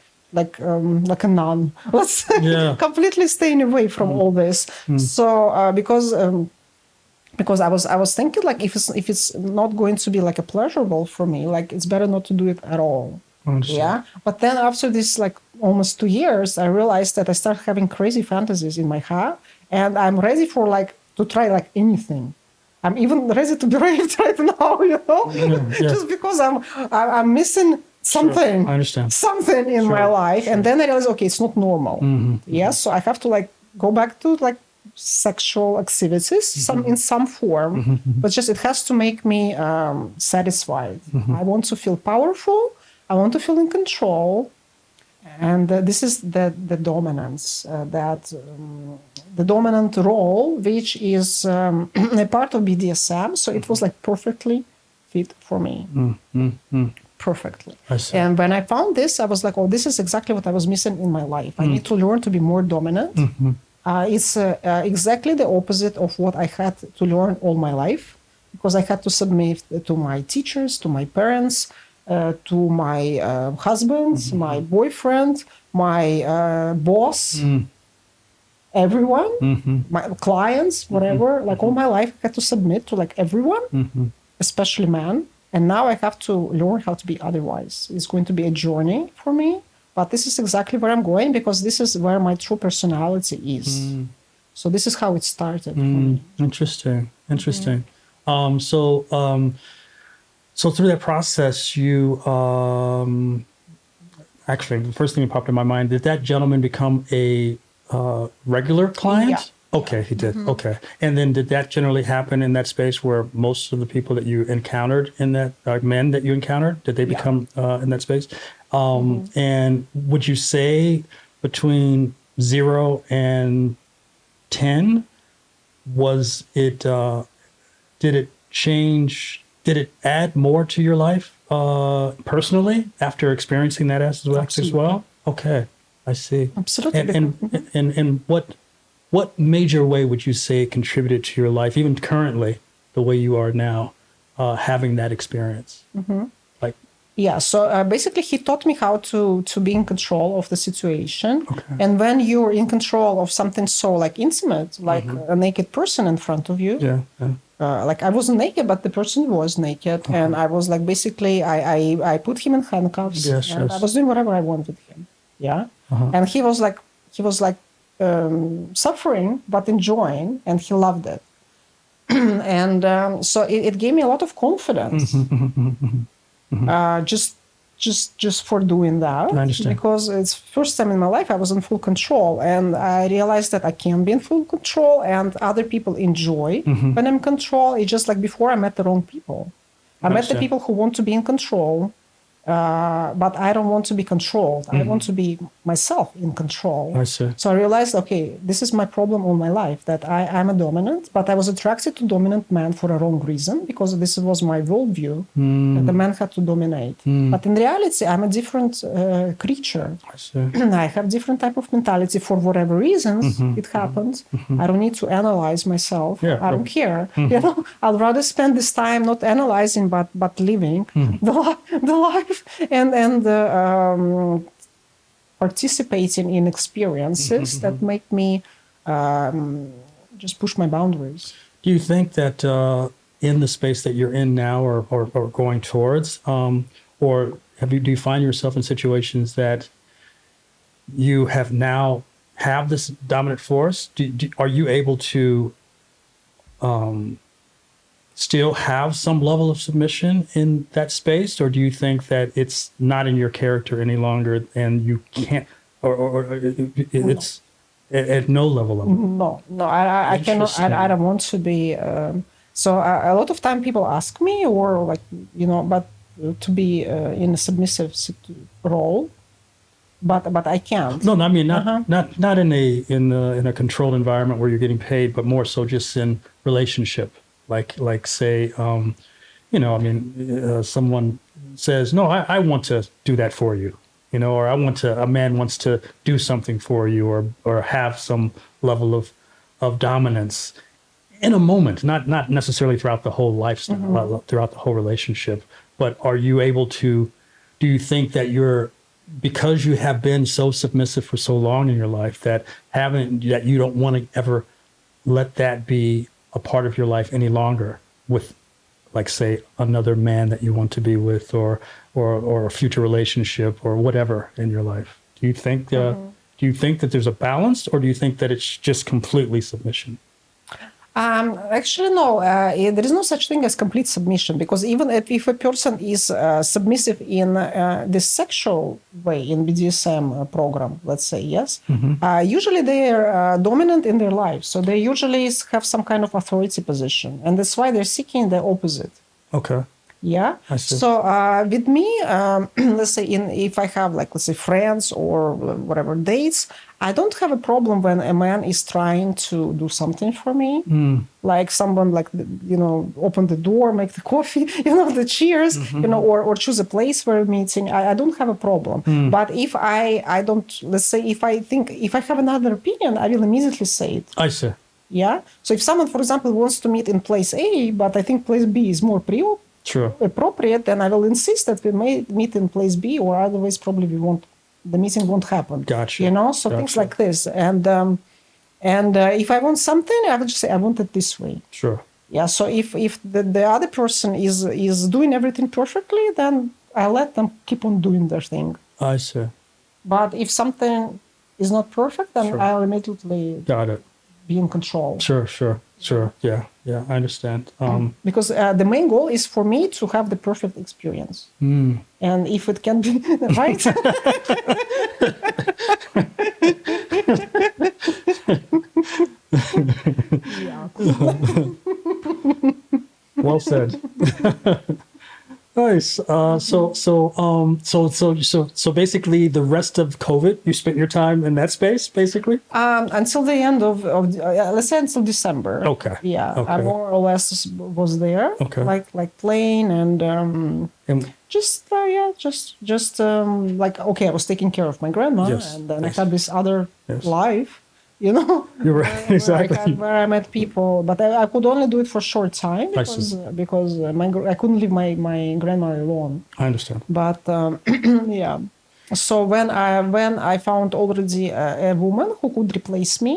a nun. Let's completely staying away from all this. So because I was thinking like if it's not going to be like a pleasurable for me, like it's better not to do it at all. Yeah. But then after this like almost 2 years, I realized that I start having crazy fantasies in my head, and I'm ready for like to try like anything. I'm even ready to be raped right now, just because I'm missing something. Sure. I understand. Something in my life. And then I realized, okay, it's not normal. Yes, so I have to like go back to like sexual activities in some form, but just it has to make me satisfied. I want to feel powerful. I want to feel in control. And this is the dominance, the dominant role, which is a part of BDSM. So it was like perfectly fit for me. Perfectly. And when I found this, I was like, oh, this is exactly what I was missing in my life. I need to learn to be more dominant. It's exactly the opposite of what I had to learn all my life, because I had to submit to my teachers, to my parents, to my husband, my boyfriend, my boss, everyone, my clients, whatever. Like all my life, I had to submit to like everyone, especially men. And now I have to learn how to be otherwise. It's going to be a journey for me, but this is exactly where I'm going because this is where my true personality is. So this is how it started for me. Interesting. So through that process, you actually, the first thing that popped in my mind, did that gentleman become a regular client? Yeah. Okay, he did. Okay. And then did that generally happen in that space where most of the people that you encountered in that, men that you encountered, did they become in that space? And would you say between 0 and 10, was it, did it change did it add more to your life personally after experiencing that as well? Absolutely. Okay, I see. Absolutely. And what major way would you say contributed to your life, even currently, the way you are now, having that experience? Like, Yeah, so basically he taught me how to be in control of the situation. Okay. And when you're in control of something so like intimate, like a naked person in front of you, yeah. like I wasn't naked, but the person was naked, and I was like basically I put him in handcuffs, Yes, and I yes. was doing whatever I wanted with him. Yeah, and he was like suffering but enjoying, and he loved it. And so it gave me a lot of confidence. Just for doing that. I understand. Because it's first time in my life I was in full control, and I realized that I can be in full control, and other people enjoy when I'm in control. It's just like before I met the wrong people. I met the understand. people who want to be in control, but I don't want to be controlled. I want to be myself in control. I see. So I realized, okay, this is my problem all my life, that I'm a dominant, but I was attracted to dominant men for a wrong reason, because this was my worldview, that the man had to dominate. But in reality, I'm a different creature. I see. I have different type of mentality for whatever reasons it happens. I don't need to analyze myself. Yeah, I don't care. You know, I'd rather spend this time not analyzing but living the life and participating in experiences that make me just push my boundaries. Do you think that in the space that you're in now, or going towards, or do you find yourself in situations that you have this dominant force? Are you able to still have some level of submission in that space, or do you think that it's not in your character any longer and you can't, or it's at no level of it? No, I cannot. I don't want to be. So a lot of time people ask me, or like but to be in a submissive role, but I can't. No, I mean not in a controlled environment where you're getting paid, but more so just in relationship. Like say, someone says, no, I want to do that for you, or a man wants to do something for you, or have some level of dominance in a moment, not necessarily throughout the whole lifestyle, throughout the whole relationship. But are you able to, do you think that because you have been so submissive for so long in your life that you don't want to ever let that be a part of your life any longer, with, like, say, another man that you want to be with, or a future relationship, or whatever in your life? Do you think that there's a balance, or do you think that it's just completely submission? Actually, no. There is no such thing as complete submission, because even if a person is submissive in the sexual way, in BDSM program, let's say, yes, usually they are dominant in their life. So they usually have some kind of authority position, and that's why they're seeking the opposite. Okay. Yeah. I see. So with me, let's say if I have let's say friends or whatever dates, I don't have a problem when a man is trying to do something for me, like someone open the door, make the coffee, the cheers, or choose a place for a meeting. I don't have a problem. But if I don't, let's say if I have another opinion, I will immediately say it. I see. Yeah. So if someone, for example, wants to meet in place A, but I think place B is more appropriate, then I will insist that we may meet in place B, or otherwise probably the meeting won't happen. Gotcha. So things like this. And if I want something, I will just say I want it this way. Sure. Yeah. So if the other person is doing everything perfectly, then I let them keep on doing their thing. I see. But if something is not perfect, then Sure. I'll immediately Got it. be in control. Sure. Yeah, I understand. Because the main goal is for me to have the perfect experience. And if it can be, right? Yeah. Well said. Oh nice. So basically, the rest of COVID, you spent your time in that space, basically. Until the end of let's say until December. Okay. Yeah, I Okay. more or less was there. Okay. Like playing and And just like okay, I was taking care of my grandma, Yes, and then yes. I had this other Yes. life, you know, You're right. Exactly. where I met people, but I could only do it for a short time I see. because I couldn't leave my grandma alone. I understand. But yeah, so when I found already a woman who could replace me,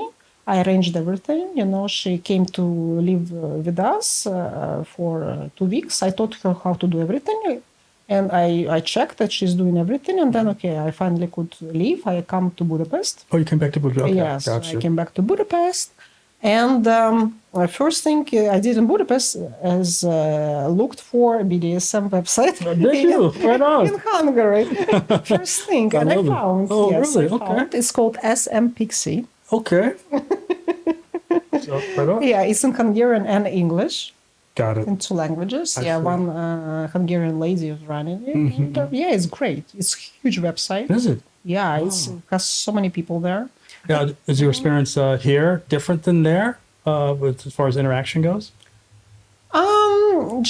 I arranged everything. You know, she came to live with us for 2 weeks. I taught her how to do everything, and I checked that she's doing everything. And then okay, I finally could leave. I come to Budapest. Oh, you came back to Budapest. Okay, Yes, gotcha. I came back to Budapest. And first thing I did in Budapest is looked for a BDSM website Did you? Right on. in Hungary. First thing, and I love it. found. Oh, yes, really? I Okay. found. It's called SM Pixie. Okay. So, right on. Yeah, it's in Hungarian and English Got it. in two languages. I Yeah, see. one Hungarian lady is running it. And, yeah, it's great. It's a huge website. Is it? Yeah, it has so many people there. Yeah. Is your experience here different than there, as far as interaction goes?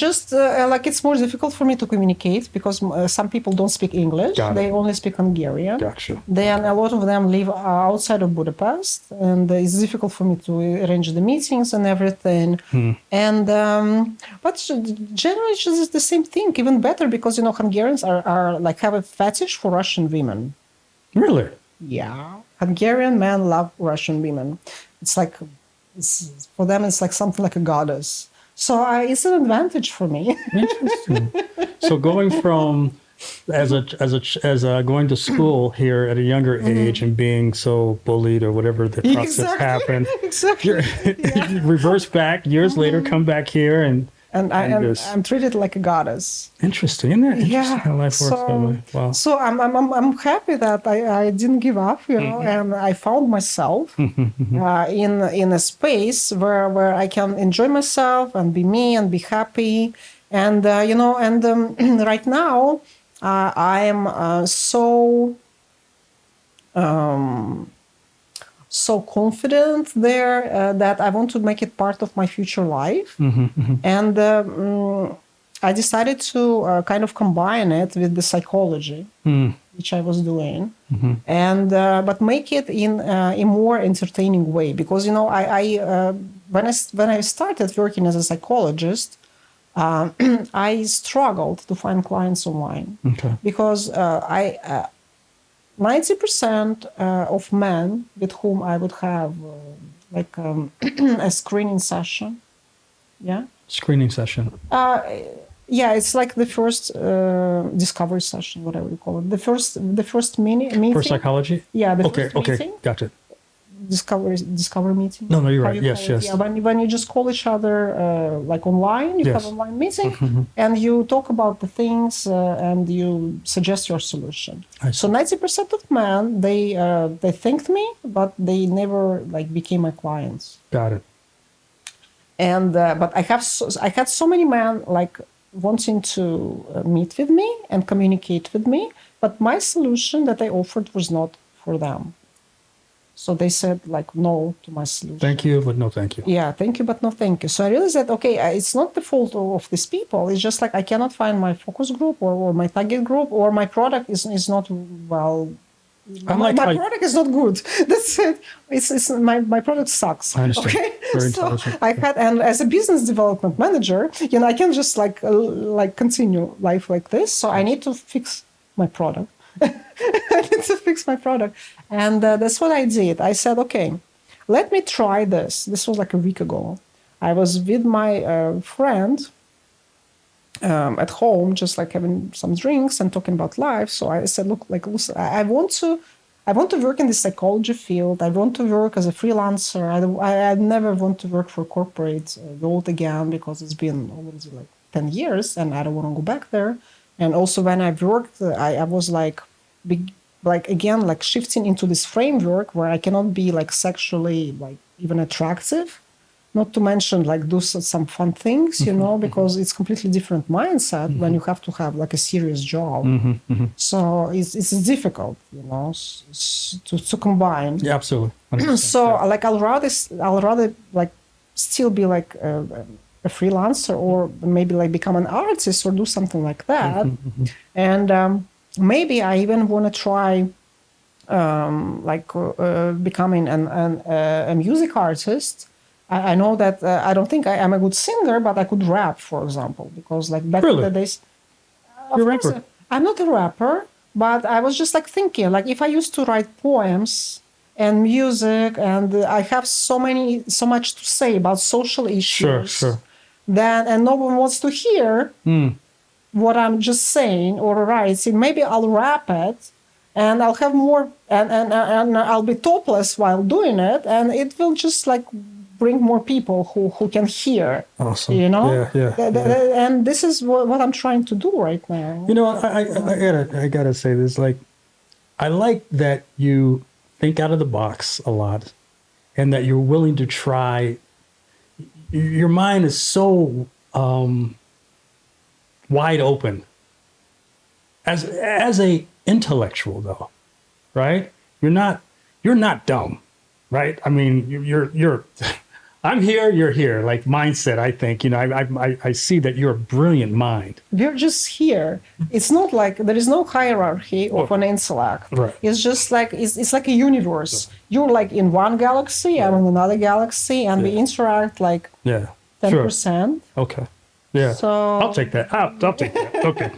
Just like it's more difficult for me to communicate because some people don't speak English. Got it. They only speak Hungarian. Gotcha. Then a lot of them live outside of Budapest, and it's difficult for me to arrange the meetings and everything. And but generally, it's just the same thing, even better because you know Hungarians are like have a fetish for Russian women. Really? Yeah, Hungarian men love Russian women. It's like for them, it's like something like a goddess. So it's an advantage for me. Interesting. So going from as going to school here at a younger age and being so bullied or whatever the process happened, Exactly. you reverse back years later, come back here and I'm treated like a goddess. interesting, isn't it? Interesting how life works that way. Wow. So I'm happy that I didn't give up, you know, and I found myself in a space where I can enjoy myself and be me and be happy, and you know, and right now I am so confident there that I want to make it part of my future life. And I decided to kind of combine it with the psychology, which I was doing, and but make it in a more entertaining way. Because you know, when I started working as a psychologist, I struggled to find clients online because 90% of men with whom I would have like a screening session. Yeah. Screening session. Yeah, it's like the first discovery session, whatever you call it. The first meeting. For psychology? Yeah, the Okay, first okay, meeting. gotcha. Discovery meeting. No, you're How right. you Yes, call it. yes. Yeah, when you just call each other like online, you Yes. have online meeting, and you talk about the things and you suggest your solution. I So see. 90% of men they thanked me, but they never like became my clients. Got it. And but I had so many men like wanting to meet with me and communicate with me, but my solution that I offered was not for them. So they said like no to my solution. Thank you, but no thank you. Yeah, thank you, but no thank you. So I realized that, okay, it's not the fault of these people. It's just like I cannot find my focus group or my target group, or my product is not, well, I my like how you- product is not good. That's it. It's my product sucks. I understand. Okay. Very So intelligent. I had, and as a business development manager, you know, I can't just like continue life like this. So I need to fix my product. I need to fix my product. And that's what I did. I said, okay, let me try this. This was like a week ago. I was with my friend at home, just like having some drinks and talking about life. So I said, look, like, listen, I want to work in the psychology field. I want to work as a freelancer. I never want to work for corporate world again because it's been already like 10 years and I don't want to go back there. And also when I worked, I was like, again, like shifting into this framework where I cannot be like sexually like even attractive Not to mention like do some fun things, you know, because it's completely different mindset when you have to have like a serious job. So it's difficult, you know, to combine. Yeah, absolutely. 100%. So Yeah. like I'll rather like still be like a freelancer, or maybe like become an artist or do something like that. And maybe I even want to try becoming a music artist. I know that I don't think I am a good singer, but I could rap, for example, because like back in Really? the days, You're a of course, rapper. I'm not a rapper, but I was just like thinking, like if I used to write poems and music, and I have so much to say about social issues, Sure. then and no one wants to hear what I'm just saying or writing, maybe I'll rap it, and I'll have more, and I'll be topless while doing it, and it will just like bring more people who can hear. Awesome. You know. Yeah. And this is what I'm trying to do right now. You know, I gotta say this. Like, I like that you think out of the box a lot, and that you're willing to try. Your mind is so wide open. As a intellectual, though, right? You're not dumb, right? I mean, you're I'm here, you're here. Like mindset, I think. You know, I see that you're a brilliant mind. We're just here. It's not like there is no hierarchy of an intellect. Right. It's just like it's like a universe. You're like in one galaxy, I'm in another galaxy, and we interact like Yeah. 10%. Okay. Yeah. So I'll take that. I'll take that. Okay.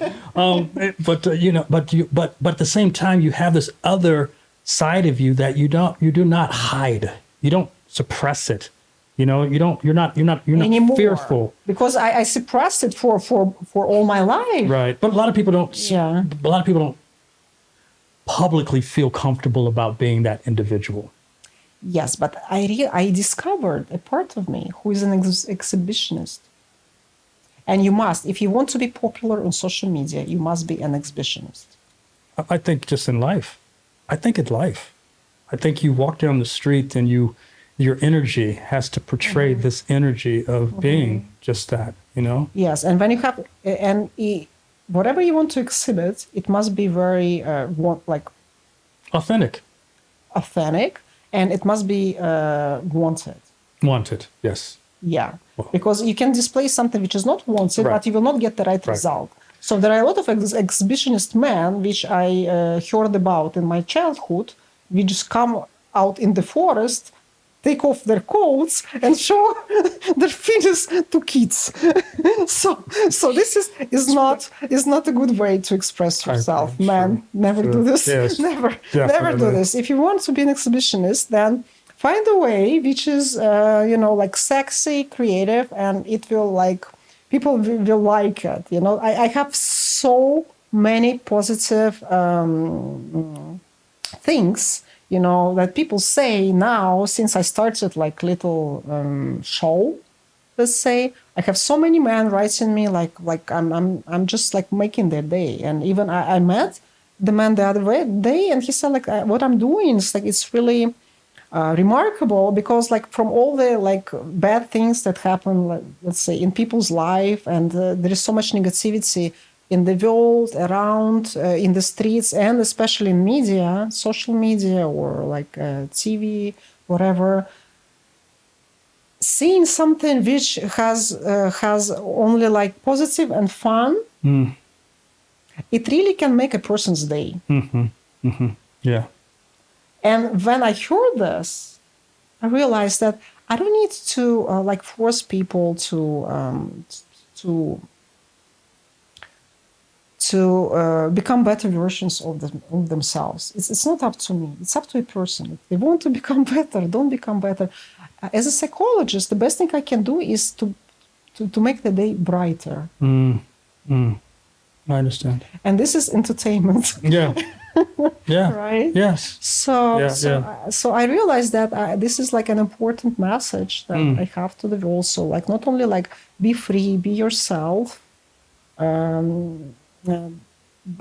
You know, but at the same time, you have this other side of you that you do not hide. You don't suppress it. You know, you're not anymore. fearful. Because I suppressed it for all my life. Right. But a lot of people don't. Yeah. A lot of people don't publicly feel comfortable about being that individual. Yes, but I discovered a part of me who is an exhibitionist. And you must, if you want to be popular on social media, you must be an exhibitionist. I think just in life. I think in life. I think you walk down the street and your energy has to portray this energy of being just that, you know? Yes, and when you have, whatever you want to exhibit, it must be very, Authentic. authentic, and it must be wanted. Wanted, yes. Yeah, because you can display something which is not wanted, Right. but you will not get the right result. So there are a lot of exhibitionist men, which I heard about in my childhood, which just come out in the forest, take off their coats, and show their penis to kids. so this is not a good way to express yourself, man. Never do this. Yes, never definitely. do this. If you want to be an exhibitionist, then find a way which is like sexy, creative, and it will like people will like it. You know, I have so many positive things, you know, that people say now since I started like little show. Let's say I have so many men writing me like I'm just like making their day. And even I met the man the other day, and he said like what I'm doing is like it's really remarkable, because like from all the like bad things that happen, like, let's say in people's life, and there is so much negativity in the world, around, in the streets, and especially in media, social media, or like TV, whatever. Seeing something which has only like positive and fun, it really can make a person's day. Yeah. And when I heard this, I realized that I don't need to like force people to become better versions of themselves. It's not up to me. It's up to a person. If they want to become better, don't become better. As a psychologist, the best thing I can do is to make the day brighter. I understand. And this is entertainment. Yeah. Yeah. Right? Yes. So I realized that this is like an important message that I have to the world. So like not only like be free, be yourself,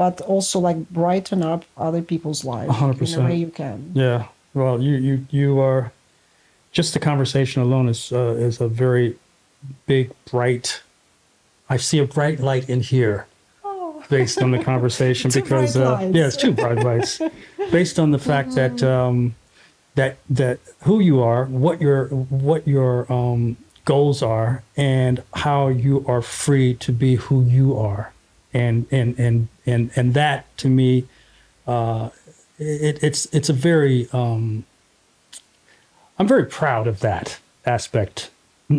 but also like brighten up other people's lives 100%. in a way you can. Yeah. Well, you are just the conversation alone is a very big, bright. I see a bright light in here Oh, based on the conversation Two because bright lights. yeah, it's two bright lights based on the fact that that who you are, what your goals are, and how you are free to be who you are, and that to me, it's a very I'm very proud of that aspect.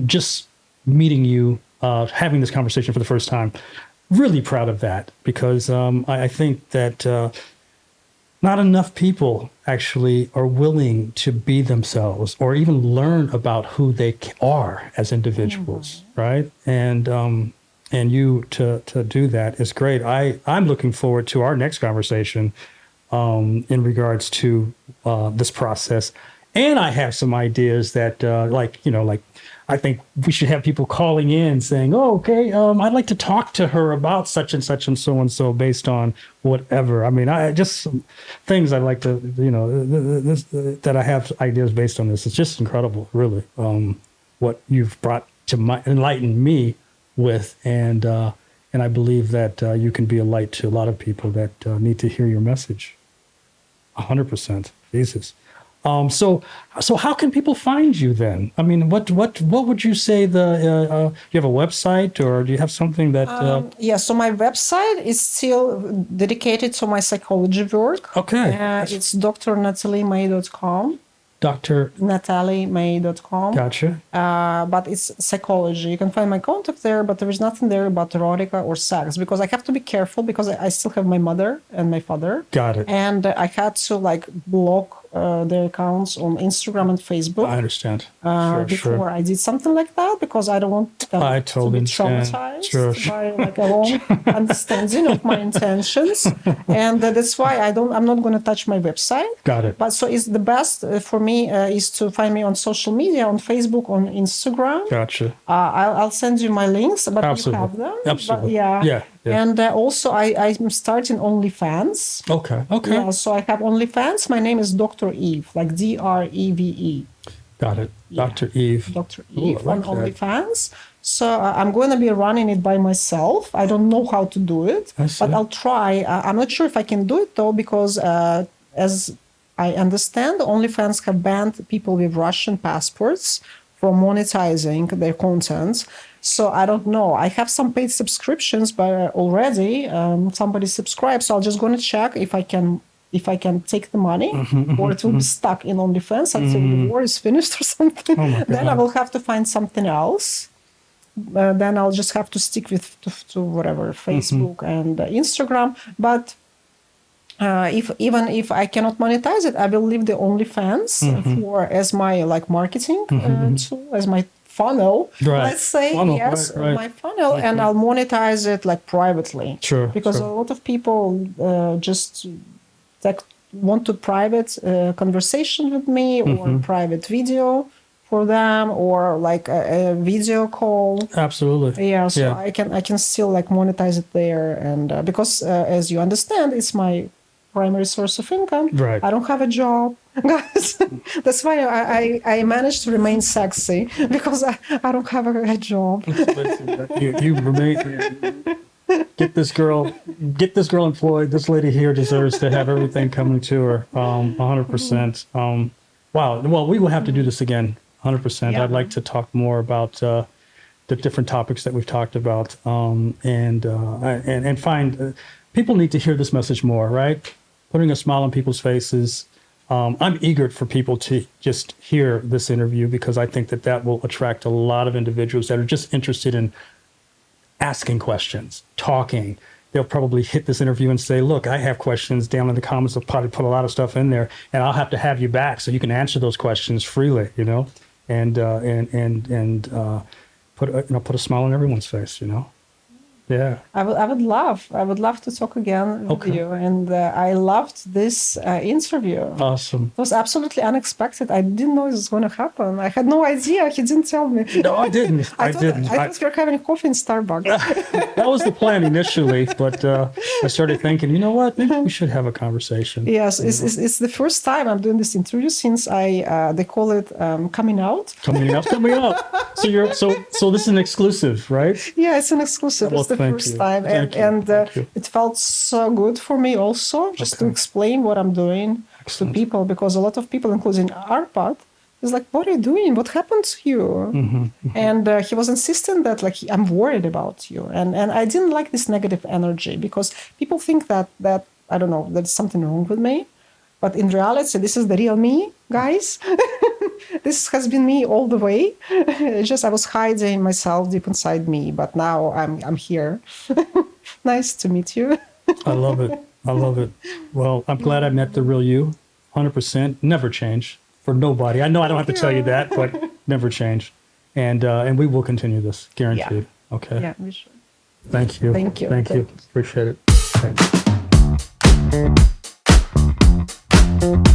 Just meeting you, having this conversation for the first time, really proud of that because I think that not enough people actually are willing to be themselves or even learn about who they are as individuals, right? And you to do that is great. I'm looking forward to our next conversation in regards to this process. And I have some ideas that, like I think we should have people calling in saying, "Oh, okay, I'd like to talk to her about such and so based on whatever." I mean, I just some things I'd like to, that I have ideas based on this. It's just incredible, really, what you've brought to enlighten me with, and I believe that you can be a light to a lot of people that need to hear your message. 100%, Jesus. So how can people find you then? I mean, what would you say you have a website or do you have something that? Yeah, so my website is still dedicated to my psychology work. Okay. It's drnatalimay.com. Dr. NataliMay.com. Gotcha. But it's psychology. You can find my contact there, but there is nothing there about erotica or sex because I have to be careful because I still have my mother and my father. Got it. And I had to block their accounts on Instagram and Facebook. I understand. Before I did something like that because I don't want them I to totally be understand. traumatized by a wrong understanding of my intentions, and that's why I'm not going to touch my website. Got it. But so it's the best for me is to find me on social media, on Facebook, on Instagram. Gotcha. I'll send you my links, but Absolutely. you have them. Absolutely. But Yeah. And also I'm starting OnlyFans. Okay. Yeah, so I have OnlyFans. My name is Dr. Eve, like DREVE. Got it. Yeah. Dr. Eve. Dr. Ooh, Eve I on like that. OnlyFans. So I'm going to be running it by myself. I don't know how to do it, I see. but I'll try. I'm not sure if I can do it though, because as I understand, OnlyFans have banned people with Russian passports from monetizing their content. So I don't know. I have some paid subscriptions, but already somebody subscribed. So I'm just going to check if I can take the money, or it will be stuck in OnlyFans until the war is finished or something. Oh my Then I God. will have to find something else. Then I'll just have to stick to whatever Facebook and Instagram. But if I cannot monetize it, I will leave the OnlyFans as my marketing tool, as my funnel. Right. Let's say Funnel, yes, right. my funnel, and I'll monetize it privately. Sure. Because sure. a lot of people just want to private conversation with me or private video for them or a video call. Absolutely. Yeah, so I can still monetize it there, and because as you understand, it's my primary source of income. Right. I don't have a job, guys. That's why I managed to remain sexy because I don't have a job. you remain. Get this girl employed. This lady here deserves to have everything coming to her. 100%. Wow. Well, we will have to do this again. 100%. Yeah. I'd like to talk more about the different topics that we've talked about, and find people need to hear this message more. Right, putting a smile on people's faces. I'm eager for people to just hear this interview because I think that will attract a lot of individuals that are just interested in asking questions, talking. They'll probably hit this interview and say, look, I have questions down in the comments. I'll probably put a lot of stuff in there and I'll have to have you back so you can answer those questions freely, and put a smile on everyone's face, Yeah. I would love to talk again with Okay. you. And I loved this interview. Awesome. It was absolutely unexpected. I didn't know this was going to happen. I had no idea. He didn't tell me. No, I didn't. I didn't. I thought we were having coffee in Starbucks. That was the plan initially, but I started thinking, you know what? Maybe we should have a conversation. Yes, it's the first time I'm doing this interview since they call it coming out. Coming up. So this is an exclusive, right? Yeah, it's an exclusive. Well, It's the thank first you. time, Thank you. and Thank you. it felt so good for me also just to Okay. explain what I'm doing Excellent. to people, because a lot of people, including Arpad, is like, "What are you doing? What happened to you?" And he was insistent that like I'm worried about you, and I didn't like this negative energy because people think that I don't know, there's something wrong with me, but in reality, this is the real me, guys. This has been me all the way. It's just I was hiding myself deep inside me, but now I'm here. Nice to meet you. I love it. I love it. Well, I'm glad I met the real you. 100%. Never change for nobody. I know I don't have to tell you that, but never change. And we will continue this, guaranteed. Okay. Yeah, we should. Thank you. Thank you. Thank you. Thank you. Appreciate it. Thanks.